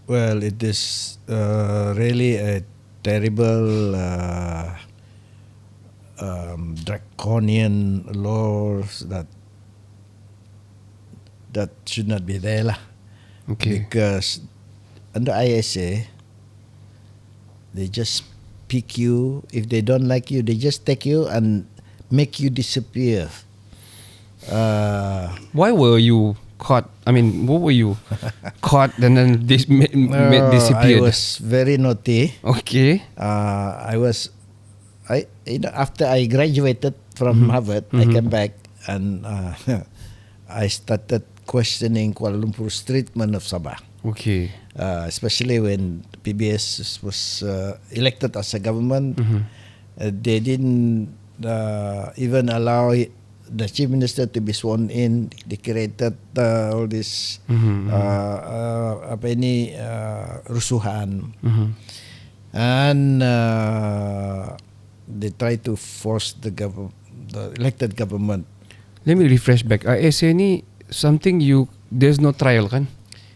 well, it is really a terrible draconian laws that should not be there lah. Okay. Because under ISA, they just pick you. If they don't like you, they just take you and make you disappear. Why were you caught? I mean, what were you caught and then disappeared? I was very naughty. Okay. After I graduated from Harvard, I came back and I started questioning Kuala Lumpur's treatment of Sabah. Okay. Especially when PBS was elected as a government. They didn't even allow the chief minister to be sworn in. They created all this rusuhan, and they try to force the elected government. Let me refresh back. ISA ni something there's no trial kan?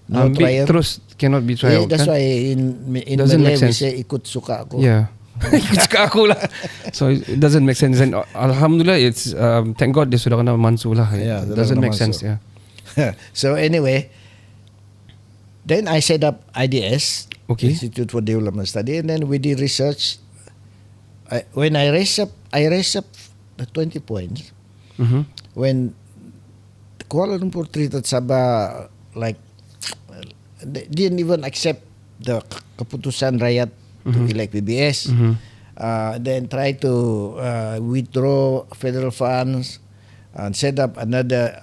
No trial. Terus cannot be trial That's kan? why in Doesn't Malay make we sense. say ikut suka aku. Yeah. Ikut suka aku lah. So it doesn't make sense. And Alhamdulillah, it's thank God dia sudah kena mansu lah. Yeah, It sudah doesn't kena make mansu. sense. Yeah. So anyway, then I set up IDS, Okay. Institute for Development Study, and then we did research. When I raised up the 20 points. When Kuala Lumpur treated Sabah like they didn't even accept the keputusan rakyat to elect PBS. Then try to withdraw federal funds and set up another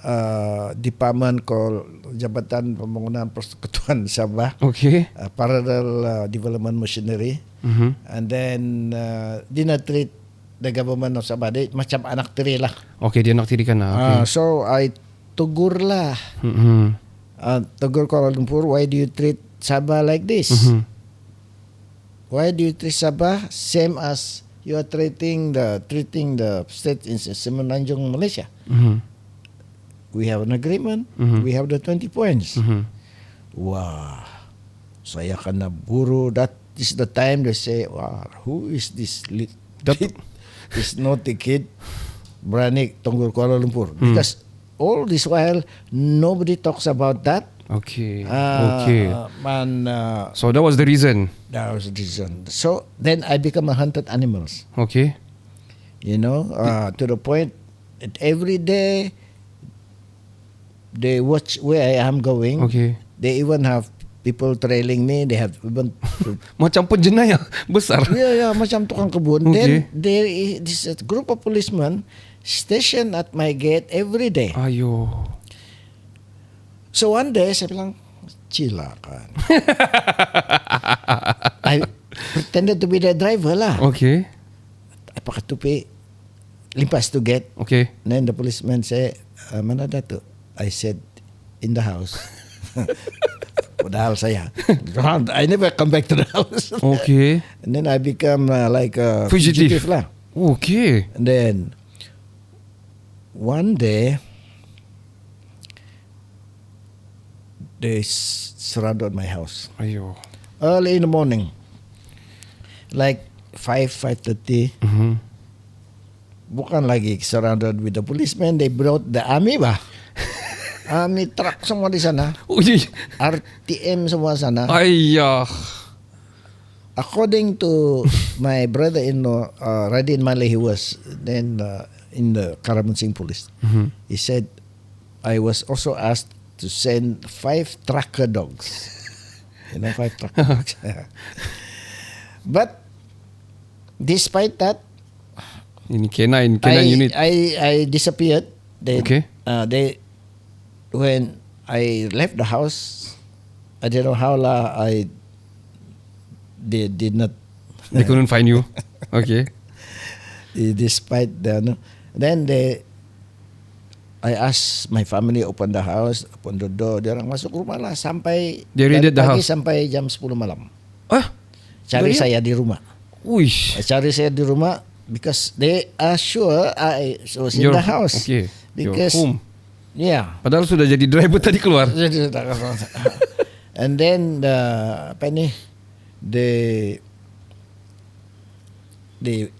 department called Jabatan Pembangunan Persekutuan Sabah, Okay. Parallel Development Machinery, and then did not treat the government of Sabah they, macam anak tiri lah. Okay, dia nak tirikan lah. Okay. So I tegur lah. Tegur Kuala Lumpur, why do you treat Sabah like this? why do you treat Sabah same as you are treating the state in Semenanjung, Malaysia? We have an agreement. We have the 20 points. Wah, saya kena buru. That is the time they say, wah, who is this this naughty kid berani tunggu Kuala Lumpur? Because all this while nobody talks about that. Okay. So that was the reason. That was the reason. So then I become a hunted animals. Okay. You know, to the point that every day they watch where I am going. Okay. They even have people trailing me. They have even Macam penjenayah besar. yeah, macam tukang kebun. Okay. Then there is this group of policemen stationed at my gate every day. Ayo. So one day saya bilang, cilakan. I pretended to be the driver lah. Okay. I pakai tupi, limpas to gate. Okay. Then the policeman say, mana Datuk? I said, in the house. Padahal saya, I never come back to the house. Okay. And then I become like a Fugitive. lah. Okay. And then one day they surrounded my house Ayo. early in the morning, like 5:30. Bukan lagi surrounded with the policemen. They brought the army bah. Army truck semua di sana. Uy. RTM semua sana. Ayah. According to my brother-in-law, Radin Malay, he was then in the Karamunsing police. He said, I was also asked to send 5 tracker dogs. 5 tracker dogs. But despite that, Ini canine unit. I disappeared. Okay. When I left the house, I don't know how they did not. They couldn't find you. Okay. Despite the, then I asked my family open the house, open the door. Dia orang masuk rumah lah sampai They raided the pagi house? sampai jam 10 malam. Ah. Cari Banyak? saya di rumah. Uish. Cari saya di rumah because they are sure I was in the house. Okay. Because Your home. yeah. Padahal sudah jadi driver tadi keluar. And then apa ni? They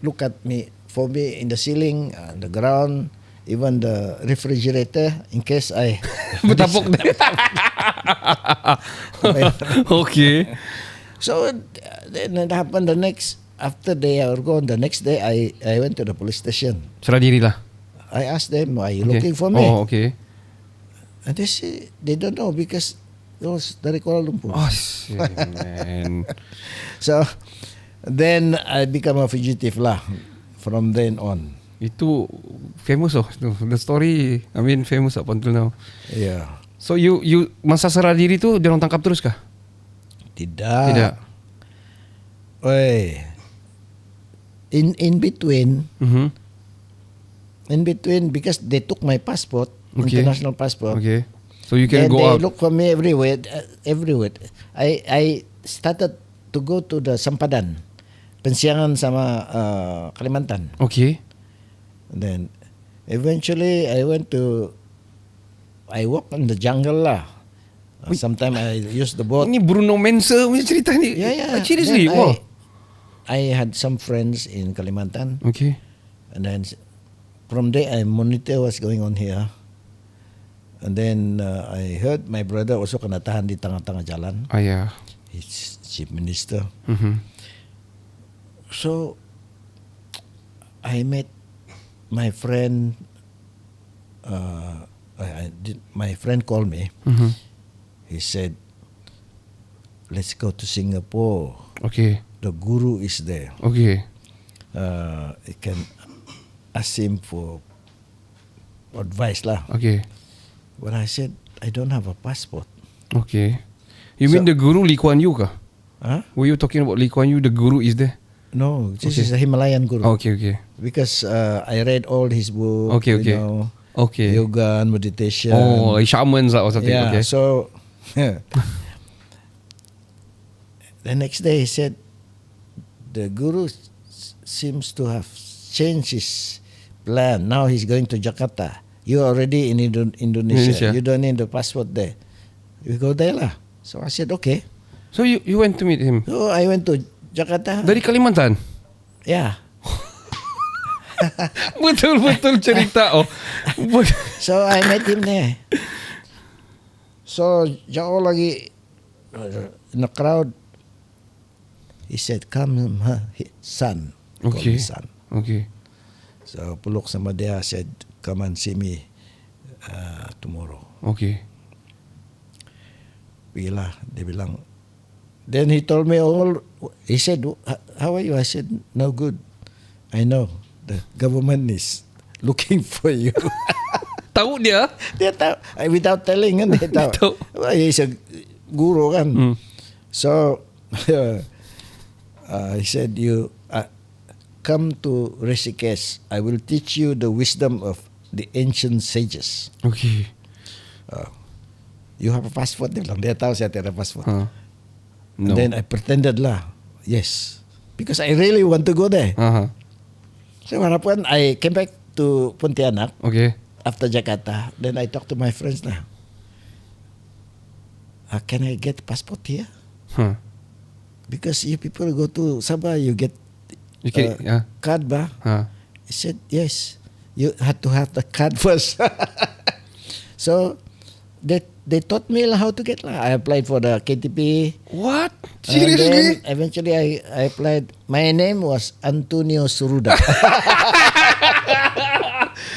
look at me for me in the ceiling, the ground, even the refrigerator in case I Bertapuk. Okay. So then it happened after they are gone. The next day I went to the police station. Serah diri lah. I asked them, "Are you Okay. looking for me?" Oh, okay. And they say they don't know because it was dari Kuala Lumpur. Oh, shit, man. So then I become a fugitive lah from then on. Itu famous the story. I mean famous up until now. Yeah. So you masa serah diri tu dia orang tangkap terus kah? Tidak. Oi. In between because they took my passport, Okay. international passport. Okay. So you can Then go they out. look for me everywhere. I started to go to the Sempadan, Pensiangan sama Kalimantan. Okay. Then eventually I walk in the jungle lah. Sometimes I use the boat. Ini Bruno Mensa punya cerita ni. Yeah. Seriously? Then Wow. I had some friends in Kalimantan, Okay. and then from there I monitor what's going on here. And then I heard my brother also kena tahan di tengah-tengah jalan. Yeah. He's chief minister. So I met my friend. My friend called me. He said, "Let's go to Singapore. Okay. The guru is there. Okay. You can ask him for advice lah." Okay. But I said, I don't have a passport. Okay. You mean So- the guru Lee Kuan Yew kah? Huh? Were you talking about Lee Kuan Yew? The guru is there? No, this Okay. is a Himalayan guru. Okay. Because I read all his book. Okay. You know, Okay. yoga and meditation. Oh, like shamans or something. yeah. Okay. So the next day he said, the guru seems to have changed his plan. Now he's going to Jakarta. You already in Indonesia. Indonesia. You don't need the passport there. You go there lah. So I said okay. So you went to meet him So I went to Jakarta. dari Kalimantan. Yeah. Betul-betul cerita. So I met him there. So jauh lagi in the crowd. He said, "Come, son." Call Okay. me son. Okay. So peluk sama dia. Said, "Come and see me tomorrow." Okay. Pergilah. Dia bilang. Then he told me all. He said, "How are you?" I said, "No good. I know the government is looking for you." Tahu dia? Dia tahu. Without telling kan dia tahu. Tahu. Well, he's a guru kan. So he said, "You come to Rishikesh. I will teach you the wisdom of the ancient sages." Okay. You have a passport? Dia bilang. Dia tahu saya tiada passport. No. And then I pretended lah. Yes. Because I really want to go there. So walaupun I came back to Pontianak Okay. after Jakarta, then I talked to my friends lah. Can I get passport here? Because you people go to Sabah, you get Okay. card ba? Ha. I said yes. You had to have the card first. So they taught me how to get lah. I applied for the KTP. What? And Seriously? then eventually I applied. My name was Antonio Suruda.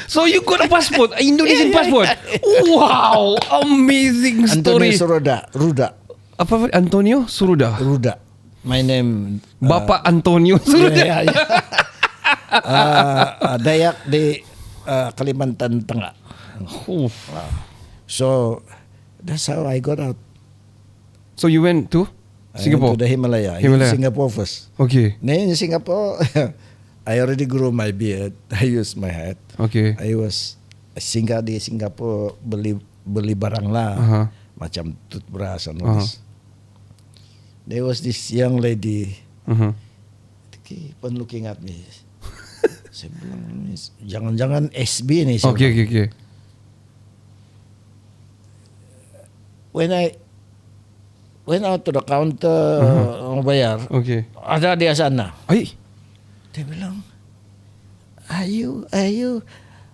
So you got a passport, Indonesian passport. Wow, amazing Antonio story. Ruda. Apa Antonio Suruda? Ruda. My name Bapak Antonio Suruda. yeah. Dayak di Kalimantan Tengah. So that's how I got out. So you went to I Singapore? went to the Himalaya. Himalaya. In Singapore first. Okay. Then in Singapore, I already grew my beard. I used my hat. Okay. I was singgah di Singapore beli barang lah, macam toothbrush and all this. There was this young lady. Keep on looking at me. Saya bilang, jangan-jangan SB ni. Saya Okay, bilang. okay. When I went out to the counter mau bayar, Okay. ada dia sana. Ay, Dia bilang, are you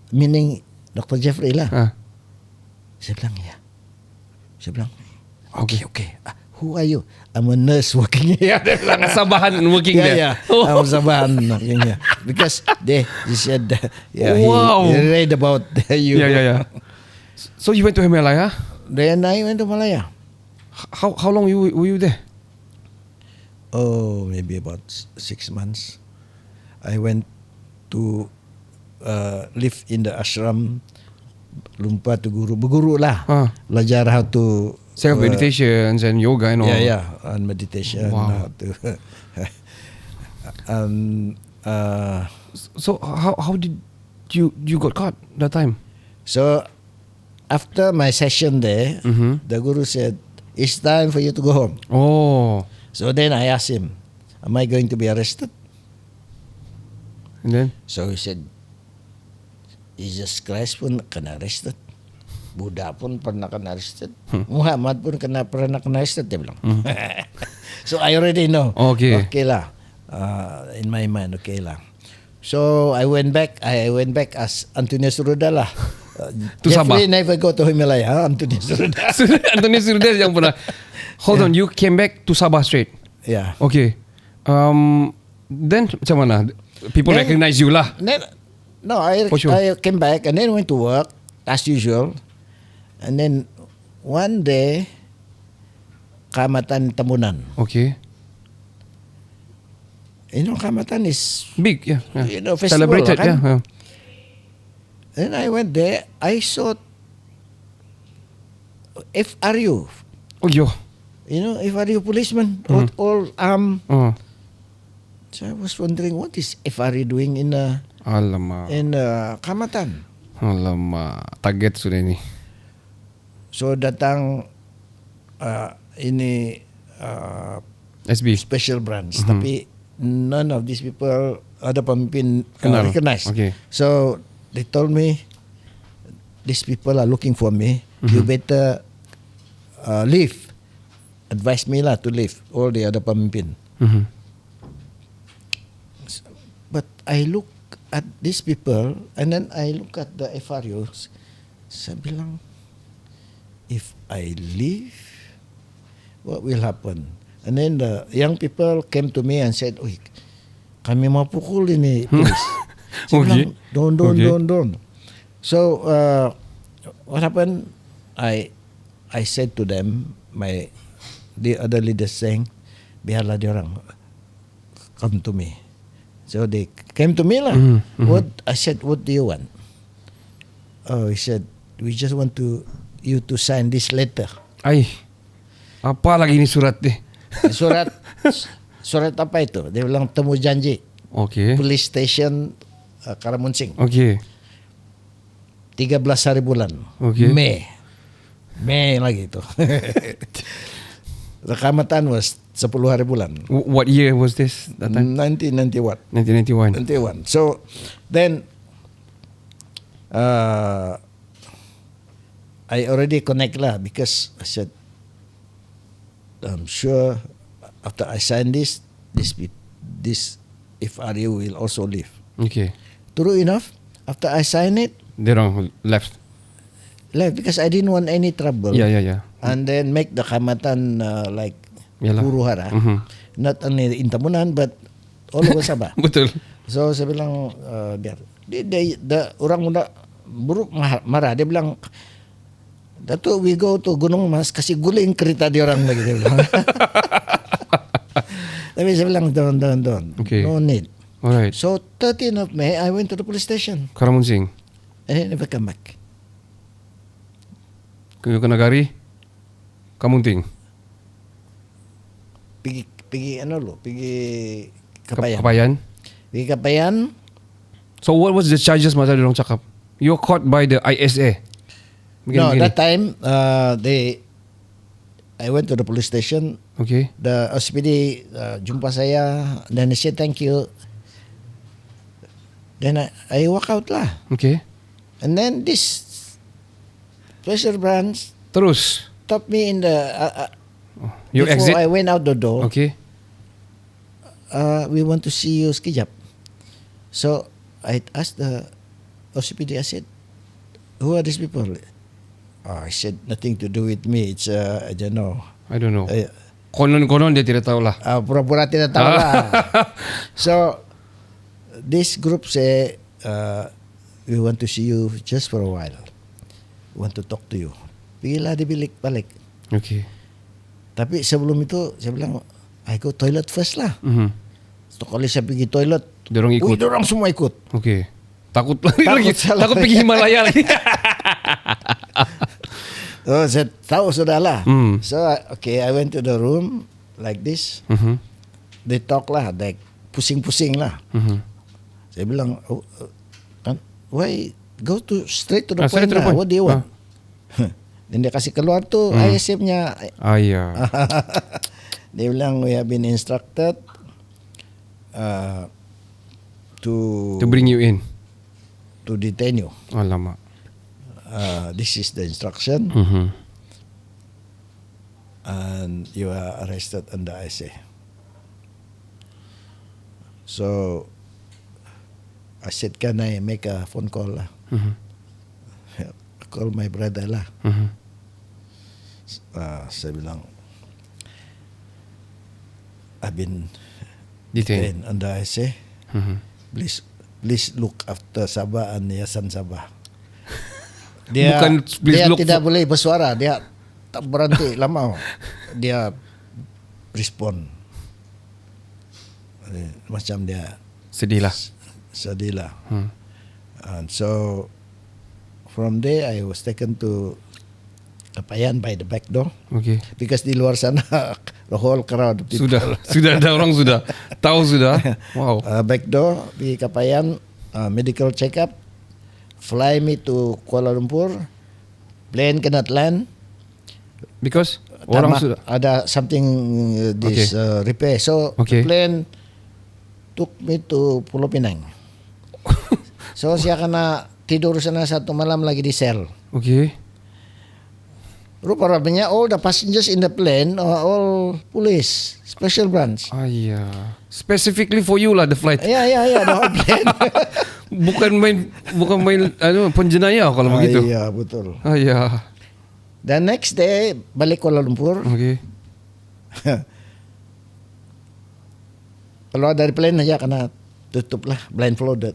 meaning Dr. Jeffrey lah. Saya bilang ya. Saya bilang, okay. Who are you? I'm a nurse working here. Dia bilang, Sabahan working there. yeah. I'm Sabahan working here. Because they said, Wow. he read about you. Yeah. So you went to Himalaya? Then I went to Malaya. How long were you there? Oh, maybe about 6 months. I went to live in the ashram. Lupa tu berguru lah. Belajar how to Self meditations and yoga and all. Yeah, and meditation. Wow. How to So how did you got caught that time? So after my session there, the guru said, "It's time for you to go home." Oh, So then I asked him, "Am I going to be arrested?" and then So he said, Jesus Christ pun kena arrested. Buddha pun pernah kena arrested. Muhammad pun pernah kena arrested, dia bilang. So I already know. Okay. Okay lah. In my mind, okay lah. So I went back as Antonio Suruda lah. To Jeffrey Sabah. never go to Himalaya. Antonio Suruda. Antonio Suruda yang pernah. Hold on, you came back to Sabah straight. Yeah. Okay. Then macam mana? People Then- recognize you lah. No, I For sure. I came back and then went to work as usual. And then one day, Kamatan Tamunan. Okay. You know, Kamatan is Big, yeah. You know, festival Celebrated, kan? yeah. Then I went there. I saw FRU. Oh, yo. You know, FRU policemen all So I was wondering what is FRU doing in Alamak. Kamatan. Alamak. Target sudah ni. So datang ini SB. special branch, tapi none of these people ada pemimpin Kenal. recognize. Okay. So they told me, these people are looking for me. You better leave. Advise me lah to leave. All the other pemimpin. Mhm. But I look at these people and then I look at the FRUs. Saya bilang, if I leave, what will happen? And then the young people came to me and said, "Oi, kami mau pukul ini polis." Saya Okay. bilang, Okay. don't. So what happened? I said to them, the other leaders saying, biarlah dia orang come to me. So they came to me lah. What I said, what do you want? Oh, he said, we just want you to sign this letter. Ay. Apa lagi ni surat ni? Surat apa itu? Dia bilang temu janji. Okay. Police station Karamunsing. Okay. 13 hari bulan. Okay. Mei lagi itu. Rekamatan was 10 hari bulan. What year was this? That time? 1991. 1991. So then I already connect lah because I said, I'm sure after I sign this FRU will also leave. Okay. True enough, after I sign it, They wrong left. because I didn't want any trouble. Yeah. And then make the Kamatan like Yalah. huru-hara. Mhm. Not only Intamunan but all over Sabah. Betul. So saya bilang biar dia orang muda buruk marah. Dia bilang, Dato, we go to Gunung Mas, kasih guling kereta dia orang lagi. Dia bilang. Tapi saya bilang don't. Okay. No need. Alright. So 13th of May I went to the police station Karamunsing. and I never come back. Kayo ka nagari? Kamunting. Pergi Kapayan. Kapayan. Pergi Kapayan. So what was the charges masa dorong cakap? You're caught by the ISA. No, that time I went to the police station. Okay. The OCPD jumpa saya dan dia said thank you. Then I walk out lah. Okay. And then this special branch Terus stopped me in the you before exit. I went out the door. Okay. We want to see you sekejap. So I asked the OCPD. I said, who are these people? I said nothing to do with me. It's I don't know. I don't know. Konon dia tidak tahu lah. Pura-pura tidak tahu lah. So this group say we want to see you just for a while. We want to talk to you. Pergilah di bilik balik. Okay. Tapi sebelum itu saya bilang I go toilet first lah. Mhm. So kalau saya pergi toilet, Dorong ikut. dorang semua ikut. Okay. Takut lagi. salah. Takut pergi Himalaya lagi. Oh, saya tahu sudah lah. Hmm. So okay, I went to the room like this. Mhm. They talk lah, like pusing-pusing lah. Mhm. Saya bilang, why go to straight to the Straight point to the lah. point. What do you want? Dan dia kasih keluar tu ISM-nya. Ayah. Dia bilang we have been instructed To bring you in. to detain you. Alamak. This is the instruction Mhm. and you are arrested under ISA. So I said, can I make a phone call lah? Mhm. Call my brother lah. Mhm. Saya bilang, I've been Detain. detained under ISA. Mhm. Please look after Sabah and Yayasan Sabah. Dia Bukan please dia look tidak for- boleh bersuara. Dia tak berhenti lama. Dia respon. Macam dia Sedih lah. sedih lah. Hmm. And so from there I was taken to Kapayan by the back door Okay. because di luar sana the whole crowd of people. Sudah ada orang sudah tahu sudah. Wow. Back door di Kapayan, medical check up, fly me to Kuala Lumpur, plane cannot land. Because orang Tamak sudah. ada something repair. So Okay. the plane took me to Pulau Pinang. So saya kena tidur sana satu malam lagi di sel. Okay. Rupa-rupanya all the passengers in the plane are all police, special branch. Specifically for you lah the flight. Ya, the whole plane. bukan main penjenayah kalau begitu. Iya, betul. The next day balik Kuala Lumpur. Okay. Keluar dari plane aja kena tutup lah, blindfolded.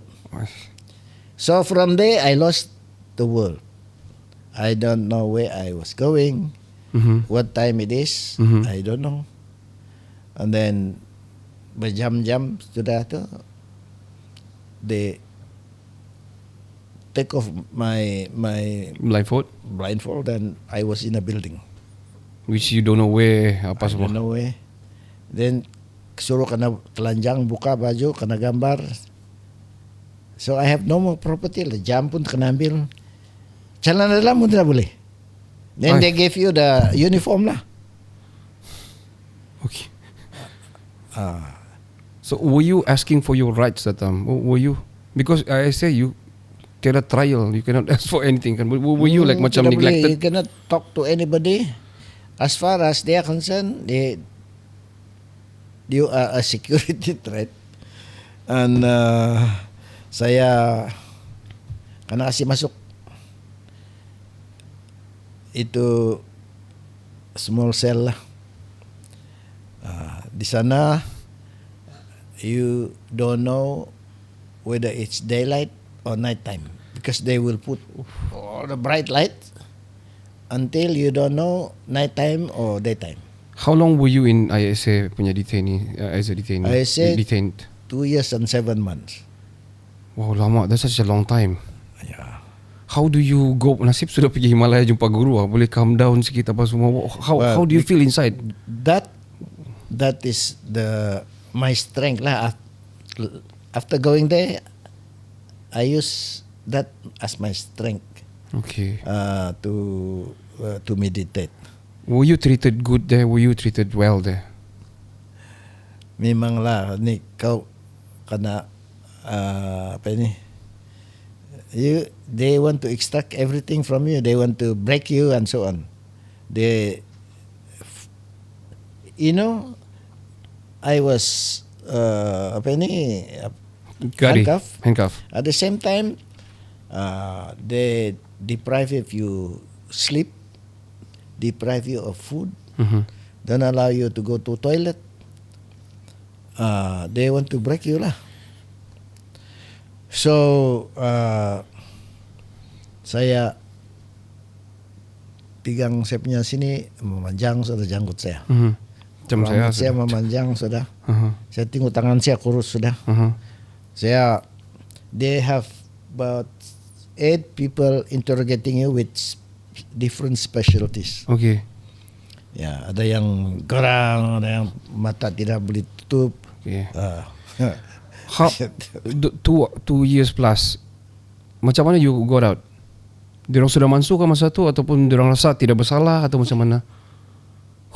So from there I lost the world. I don't know where I was going, what time it is, I don't know. And then berjam-jam sudah tu, they take off my blindfold and I was in a building. Which you don't know where apa I semua. don't know where. Then suruh kena telanjang, buka baju, kena gambar. So I have no more property lah. Jam pun kena ambil. Celana dalam pun tidak boleh. Then they gave you the uniform lah. Okay. So were you asking for your rights that time? Were you? Because I say you tiada trial, you cannot ask for anything. Kan? Were you like macam tidak boleh. neglected? You cannot talk to anybody. As far as they are concerned, you are a security threat. And saya kena kasih masuk itu small cell lah. Di sana you don't know whether it's daylight or night time because they will put all the bright light until you don't know night time or daytime. How long were you in ISA punya detainee as a detainee? ISA detained 2 years and 7 months. Wow, lama. That's such a long time. Yeah. How do you go? Nasib sudah pergi Himalaya jumpa guru. Boleh calm down sikit apa semua. How do you feel inside? That is my strength lah. After going there, I use that as my strength. Okay. To meditate. Were you treated good there? Were you treated well there? Memanglah ni kau kena apa ni? They want to extract everything from you. They want to break you and so on. I was apa ni? Handcuff. At the same time, they deprive you sleep, deprive you of food, don't allow you to go to toilet. They want to break you lah. So saya pegang saya punya sini memanjang sudah janggut saya. Rambut saya memanjang sudah. Saya tengok tangan saya kurus sudah. They have about 8 people interrogating you with different specialties. Okay. Ya, ada yang gerang, ada yang mata tidak boleh tutup. Okay. How 2 years plus, macam mana you got out? Diorang sudah masuk ke masa tu ataupun diorang rasa tidak bersalah atau macam mana?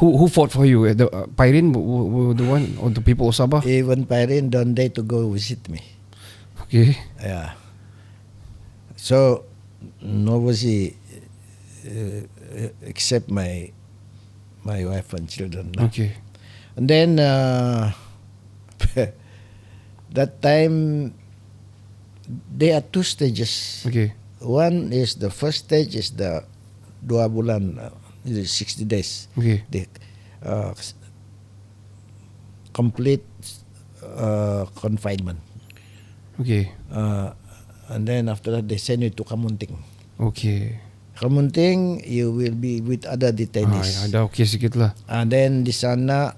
Who fought for you? Pairin were the one or the people of Sabah? Even Pairin don't dare to go visit me. Okay. Yeah. So nobody except my wife and children. Okay. And then that time there are 2 stages. Okay. One is the first stage is the 2 bulan, 60 days. Okay. The complete confinement. Okay. And then after that they send you to Kamunting. Okay. Kamunting you will be with other detainees. Ada okay sikit lah. And then di sana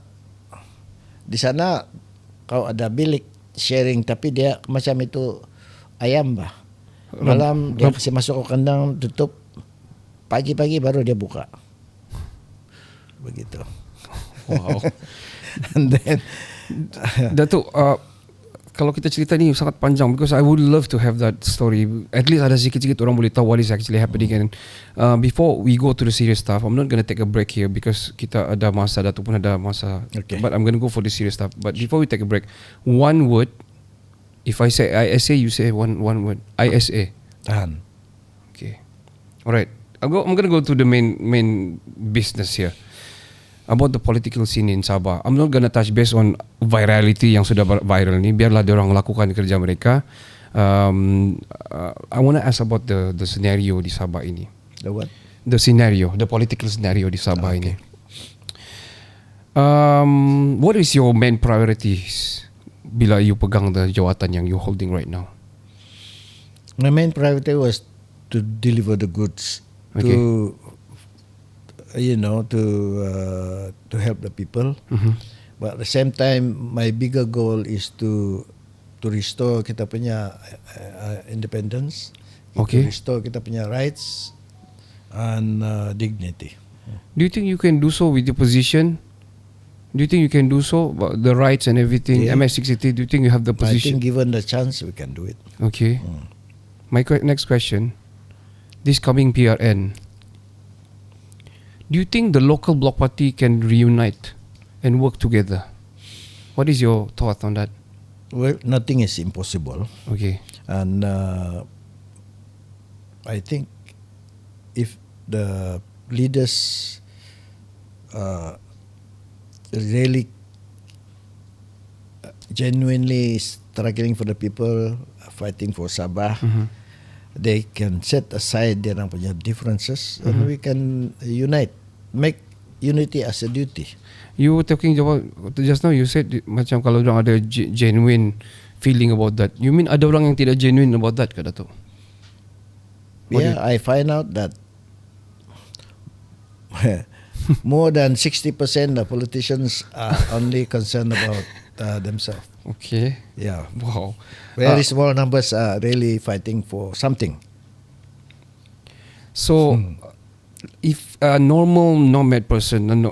kau ada bilik sharing tapi dia macam itu ayam bah. Malam dia kasih masuk ke kandang tutup. Pagi-pagi baru dia buka. Begitu. Wow. And then Datuk, kalau kita cerita ni sangat panjang because I would love to have that story. At least ada sikit-sikit orang boleh tahu what is actually happening. And before we go to the serious stuff, I'm not gonna take a break here because kita ada masa, Datuk pun ada masa. Okay. But I'm gonna go for the serious stuff. But before we take a break, one word. If I say ISA, you say one word. ISA. Tahan. Okay. Alright. I'm gonna go to the main business here. About the political scene in Sabah. I'm not gonna touch based on virality yang sudah viral ni. Biarlah diorang lakukan kerja mereka. I want to ask about the scenario di Sabah ini. The what? The scenario, the political scenario di Sabah ini. What is your main priorities bila you pegang the jawatan yang you holding right now? My main priority was to deliver the goods to to help the people. But at the same time, my bigger goal is to restore kita punya independence, Okay. to restore kita punya rights and dignity. Do you think you can do so with your position? Do you think you can do so? The rights and everything, Yeah. MS-60, do you think you have the I position? think given the chance, we can do it. Okay. My next question. This coming PRN, do you think the local bloc party can reunite and work together? What is your thought on that? Well, nothing is impossible. Okay. And I think if the leaders really genuinely struggling for the people, fighting for Sabah, they can set aside their punya differences and we can unite, make unity as a duty. You were talking about just now. You said macam kalau orang ada genuine feeling about that. You mean ada orang yang tidak genuine about that, ke Datuk? What Yeah, I find out that more than 60% of politicians are only concerned about themselves. Okay. Yeah, Wow. very small numbers are really fighting for something. So, if a normal nomad person, I'm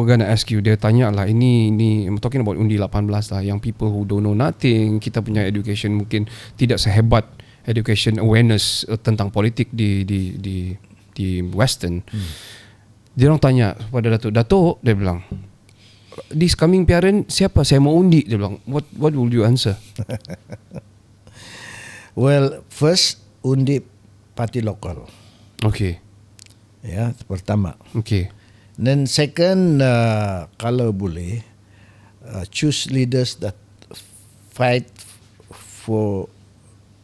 gonna ask you, dia tanya lah, ini I'm talking about undi 18 lah, yang people who don't know nothing, kita punya education mungkin tidak sehebat education awareness tentang politik di Western. Dia orang tanya kepada Datuk, dia bilang, this coming PRN siapa saya mau undi, dia bilang. What will you answer? Well, first undi parti lokal. Okay. Ya, pertama. Okay. Then second, kalau boleh, choose leaders that fight for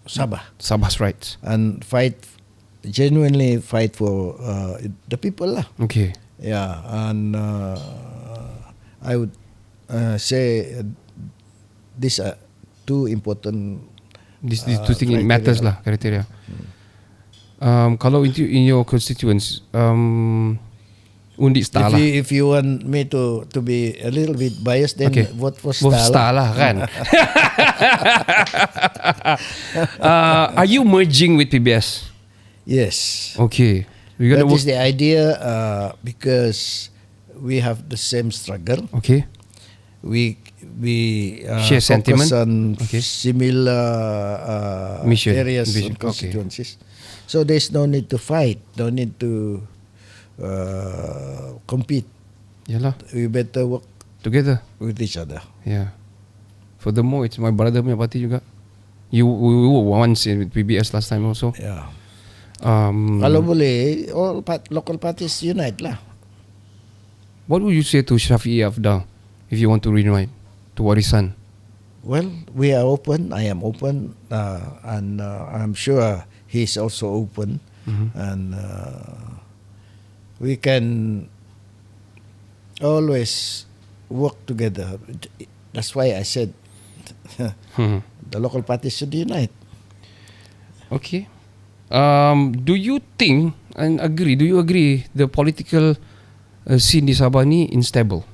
Sabah Sabah's rights. and genuinely fight for the people lah. Okay. Yeah, and I would say these are two important. These two things criteria matters lah. lah, kriteria. Kalau in your constituents, undi star lah. If you want me to be a little bit biased, then Okay. vote for Vote Star. star lah kan. Are you merging with PBS? Yes. Okay. We're That gonna is the idea because we have the same struggle. Okay. We Share focus sentiment. on Okay. similar Mission, areas vision. and constituencies. So there's no need to fight, no need to compete. Yalah. We better work Together. with each other. Yeah. Furthermore, it's my brother punya party juga. We were once in with PBS last time also. Yeah. Kalau boleh, all local parties unite lah. What would you say to Shafi'i Afdal if you want to reunite to Warisan? Well, we are open. I am open, and I'm sure he's also open, and we can always work together. That's why I said the local parties should unite. Okay. Do you think and agree? Do you agree the political scene di Sabah ni unstable?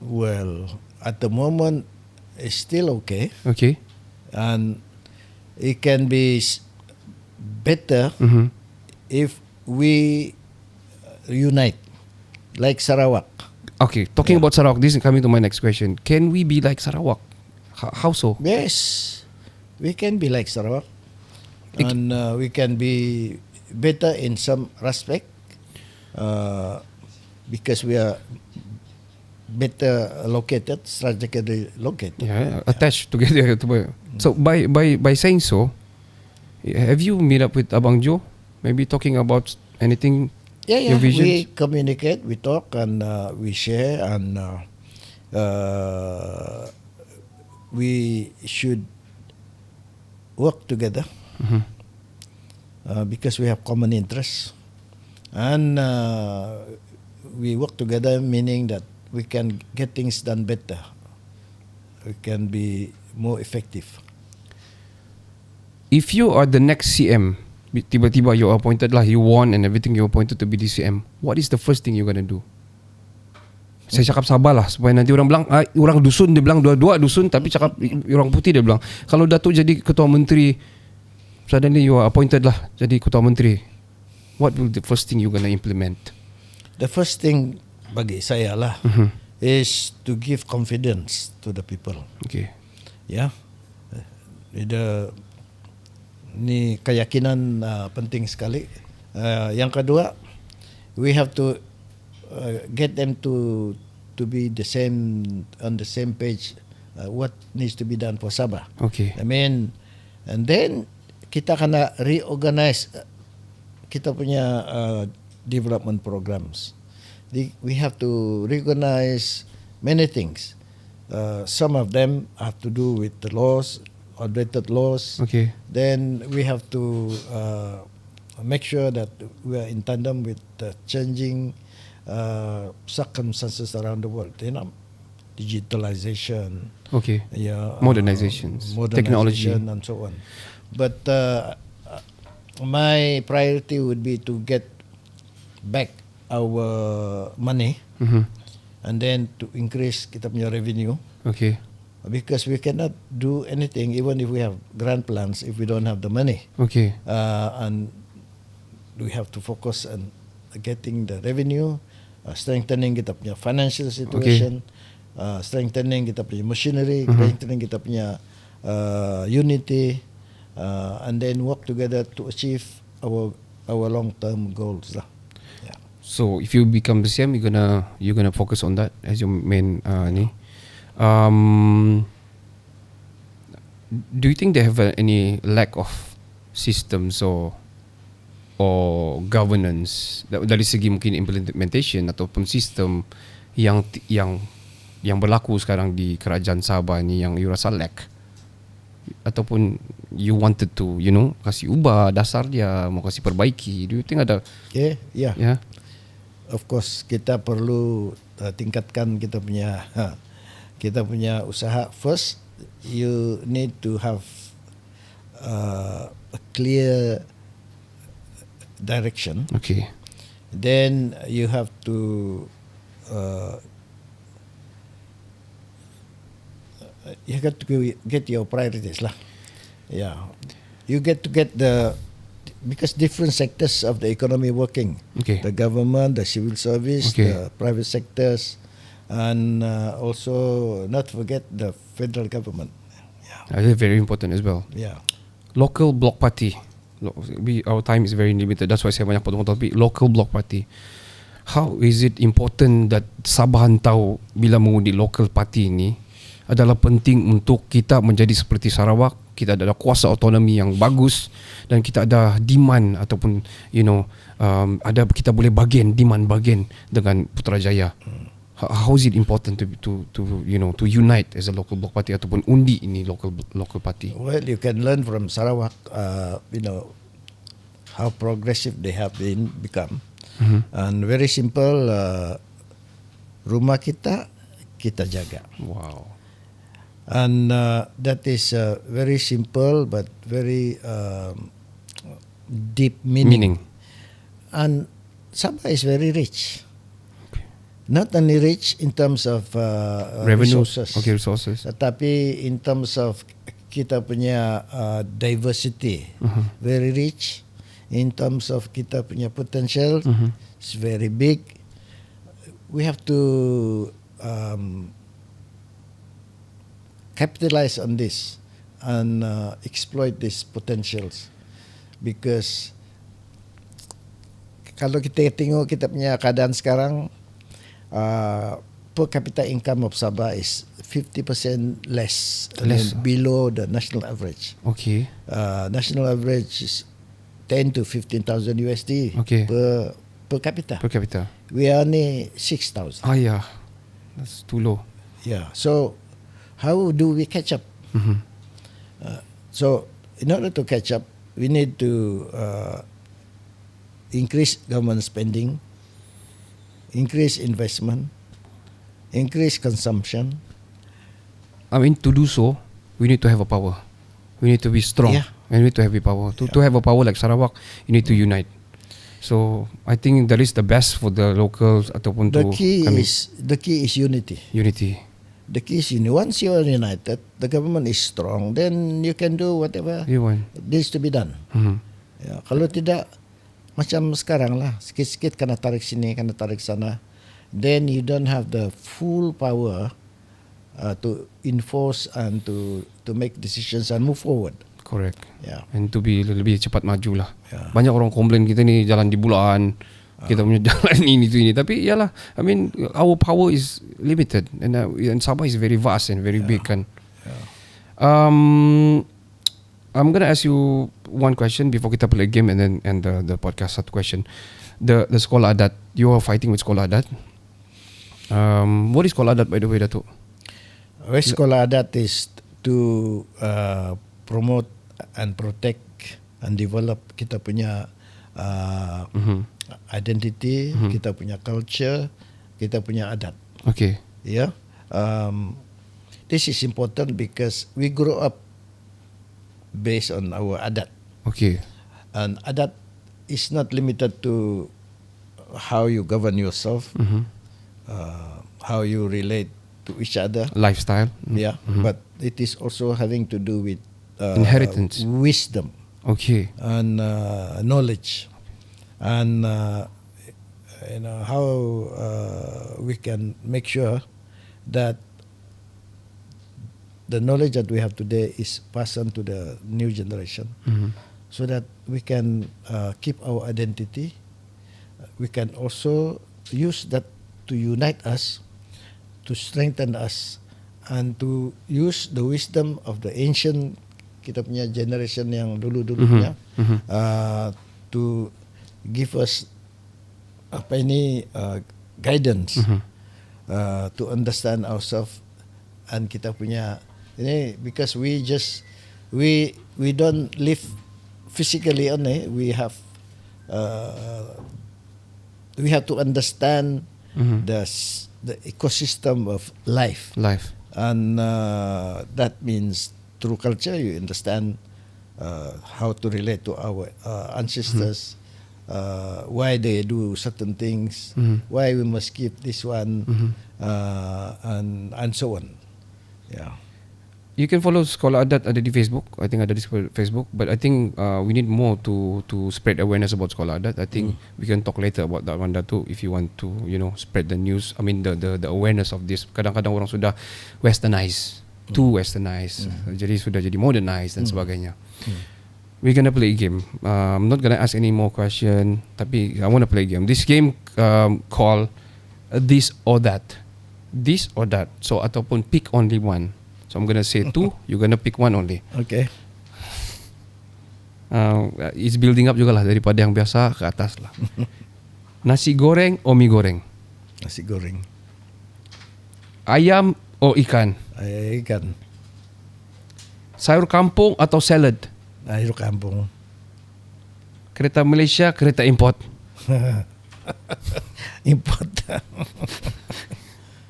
Well, at the moment, it's still okay, Okay. and it can be better if we unite, like Sarawak. Okay, talking about Sarawak, this is coming to my next question. Can we be like Sarawak? How so? Yes, we can be like Sarawak, and we can be better in some respect because we are better located, strategically located. Yeah, attached together. So by saying so, have you meet up with Abang Joe? Maybe talking about anything. Yeah, Your visions? we communicate, we talk, and we share, and we should work together because we have common interests, and we work together, meaning that we can get things done better. We can be more effective. If you are the next CM, tiba-tiba you appointed lah, you won and everything, you appointed to be the CM, what is the first thing you gonna do? Saya cakap sabarlah supaya nanti orang bilang orang dusun, dia bilang dua-dua dusun, tapi cakap orang putih dia bilang kalau Datuk jadi ketua menteri, suddenly you are appointed lah jadi ketua menteri, what will the first thing you gonna implement? The first thing bagi saya lah is to give confidence to the people. Okay. Ya, ni keyakinan penting sekali. Yang kedua, we have to get them to be on the same page. What needs to be done for Sabah? Okay. I mean, and then kita kena reorganize kita punya development programs. We have to reorganize many things. Some of them have to do with the laws, outdated laws. Okay. Then we have to make sure that we are in tandem with the changing circumstances around the world. You know, digitalization. Okay. Yeah, Modernizations, technology, and so on. But my priority would be to get back our money and then to increase kita punya revenue. Okay. Because we cannot do anything even if we have grand plans if we don't have the money. Okay. And we have to focus on getting the revenue, strengthening kita punya financial situation, strengthening kita punya machinery, strengthening kita punya unity, and then work together to achieve our long-term goals lah. Yeah. So if you become the CM, you're gonna focus on that as your main ni. Do you think they have any lack of systems or governance dari segi mungkin implementation ataupun sistem yang berlaku sekarang di kerajaan Sabah ni yang you rasa lack, ataupun you wanted to kasih ubah dasar dia, mau kasih perbaiki? Do you think ada? Yeah. Of course kita perlu tingkatkan kita punya usaha. First, you need to have a clear direction. Okay. Then you have to you got to get your priorities lah. Yeah, you get because different sectors of the economy working. Okay. The government, the civil service, the private sectors, and also not forget the federal government. That's very important as well. Yeah. Local block party. Our time is very limited. That's why saya banyak potong topik. Local block party. How is it important that Sabahan tahu bila mengundi local party ini adalah penting untuk kita menjadi seperti Sarawak. Kita ada kuasa otonomi yang bagus dan kita ada demand ataupun kita boleh demand bagian dengan Putrajaya. How is it important to unite as a local block party ataupun undi ini local party? Well, you can learn from Sarawak, how progressive they have become, and very simple. Rumah kita jaga. Wow. And that is very simple but very deep meaning. And Sabah is very rich. Not only rich in terms of revenues, resources, tetapi in terms of kita punya diversity, very rich. In terms of kita punya potential, it's very big. we have to capitalize on this and exploit these potentials, because kalau kita tengok kita punya keadaan sekarang, per capita income of Sabah is 50% less, below the national average. Okay. National average is 10 to 15,000 USD Okay. per capita. Per capita. We are only 6,000. Yeah. That's too low. Yeah. So how do we catch up? So in order to catch up, we need to increase government spending, increase investment, increase consumption. I mean, to do so, we need to have a power. We need to be strong. Yeah. And we need to have a power. To have a power like Sarawak, you need to unite. So I think that is the best for the locals ataupun The to key kami. is unity. Unity. The key is unity. Once you are united, the government is strong, then you can do whatever You want. needs to be done. Ya, kalau tidak, macam sekarang lah, sikit-sikit kena tarik sini, kena tarik sana, then you don't have the full power to enforce and to make decisions and move forward. Correct. Ya. And to be lebih cepat maju lah. Yeah. Banyak orang komplain kita ni jalan di bulan, kita punya jalan ini tu ini. Tapi yalah, I mean our power is limited, and Sabah is very vast and very big kan. I'm gonna ask you one question before kita play game and then end the podcast. Satu question. The sekolah adat, you are fighting with sekolah adat. What is sekolah adat by the way, Datuk? Sekolah adat is to promote and protect and develop kita punya identity, kita punya culture, kita punya adat. Okay. Yeah. This is important because we grow up based on our adat. Okay. And adat is not limited to how you govern yourself, how you relate to each other. Lifestyle. Yeah, but it is also having to do with Inheritance. wisdom Okay. and knowledge, and how we can make sure that the knowledge that we have today is passed on to the new generation, so that we can keep our identity. We can also use that to unite us, to strengthen us, and to use the wisdom of the ancient kita punya generation yang dulu-dulunya to give us guidance to understand ourselves and kita punya ini, because we don't live physically only, we have to understand the ecosystem of life. And that means through culture you understand how to relate to our ancestors, why they do certain things, why we must keep this one, and so on. Yeah. You can follow Sekolah Adat ada di Facebook. I think ada di Facebook. But I think we need more to spread awareness about Sekolah Adat. I think we can talk later about that one, Datuk, if you want to, spread the news. I mean the awareness of this. Kadang-kadang orang sudah westernized, too westernized. Jadi sudah jadi modernized dan sebagainya. We're gonna play a game. I'm not gonna ask any more question. Tapi I wanna play a game. This game called This or That. This or That. So ataupun pick only one. So I'm gonna say two. You're gonna pick one only. Okay. It's building up juga lah daripada yang biasa ke atas lah. Nasi goreng o mie goreng? Nasi goreng. Ayam o ikan? Ikan. Sayur kampung atau salad? Sayur kampung. Kereta Malaysia, kereta import? Import.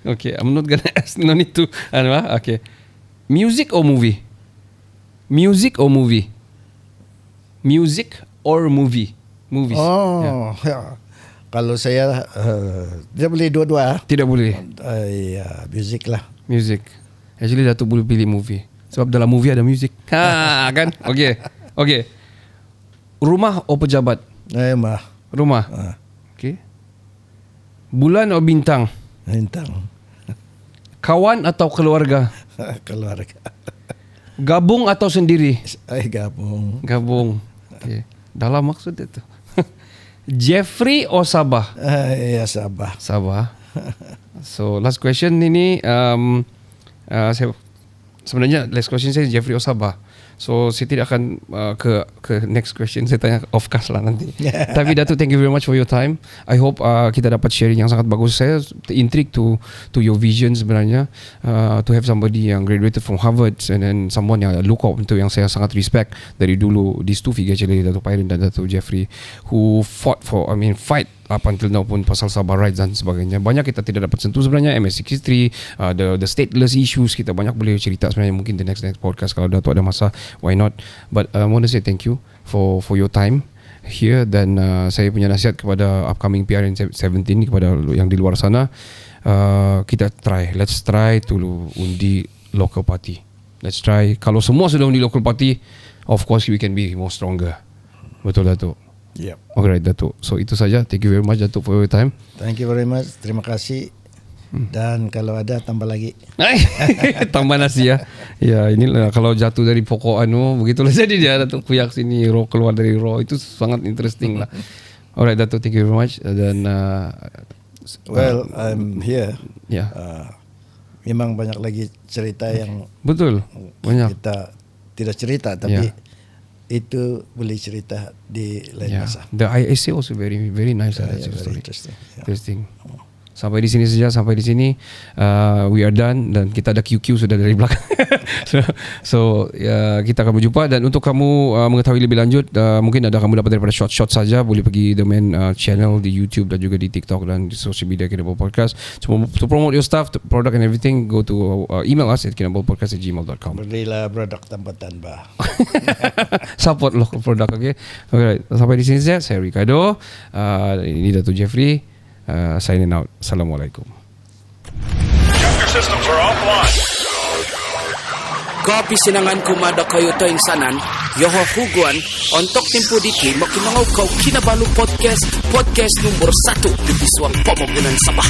Okay, I'm not gonna ask. No need to. Okay. Music or movie? Music or movie? Music or movie? Movies. Oh, ya. Kalau saya tidak boleh dua-dua. Tidak boleh. Music lah. Music. Actually Datuk boleh pilih movie. Sebab dalam movie ada music. Kan? Okay. Rumah atau pejabat? Mah. Rumah. Okay. Bulan atau bintang? Bintang. Kawan atau keluarga? Keluarga. Gabung atau sendiri? Gabung. Gabung. Okay. Dalam maksud itu. Jeffrey atau Sabah? Ya Sabah. Sabah. So last question ini saya sebenarnya last question saya Jeffrey atau Sabah. So saya tidak akan ke next question. Saya tanya off cast lah nanti. Tapi Datuk, thank you very much for your time. I hope kita dapat sharing yang sangat bagus. Saya intrigued to your vision sebenarnya, to have somebody yang graduated from Harvard and then someone yang look up untuk yang saya sangat respect dari dulu. These two figures actually, Datuk Pairin dan Datuk Jeffrey, who fight up until now pun pasal Sabah rights dan sebagainya. Banyak kita tidak dapat sentuh sebenarnya, MS63, the stateless issues, kita banyak boleh cerita sebenarnya, mungkin the next podcast kalau Datuk ada masa, why not. But I want to say thank you for your time here. Dan saya punya nasihat kepada upcoming PRN 17 kepada yang di luar sana, let's try to undi local party. Let's try. Kalau semua sudah undi local party, of course we can be more stronger. Betul Datuk? Yep. Alright Datuk. So itu saja. Thank you very much Datuk for your time. Thank you very much. Terima kasih. Dan kalau ada tambah lagi. Tambah nasi ya. Ya ini kalau jatuh dari pokok begitulah jadi dia Datuk kuyak sini, roh keluar dari roh, itu sangat interesting lah. Alright Datuk, thank you very much. Dan well, I'm here. Ya. Memang banyak lagi cerita yang Betul. Banyak. kita tidak cerita, tapi itu boleh cerita di lain masa. The IAC also very nice. Very interesting. Interesting. Sampai di sini saja. We are done dan kita ada QQ sudah dari belakang. so kita akan berjumpa. Dan untuk kamu mengetahui lebih lanjut, mungkin ada kamu dapat daripada short saja, boleh pergi the main channel di YouTube dan juga di TikTok dan di social media Kinabalu Podcast. Cuma to promote your stuff, product and everything, go to email us at kinabalupodcast@gmail.com. Berilah produk tambatan bah. Support local product, okay? Alright, sampai di sini saja. Saya Ricardo. Ini Datuk Jeffrey. Signing out. Assalamualaikum. Systems are offline. Kopi sinangan kumada kayo to insanan, yoho huguan, ontok tempo diki, makimangaw kau Kinabalu Podcast, podcast nomor 1 di Biswang Pamumunan Sabah.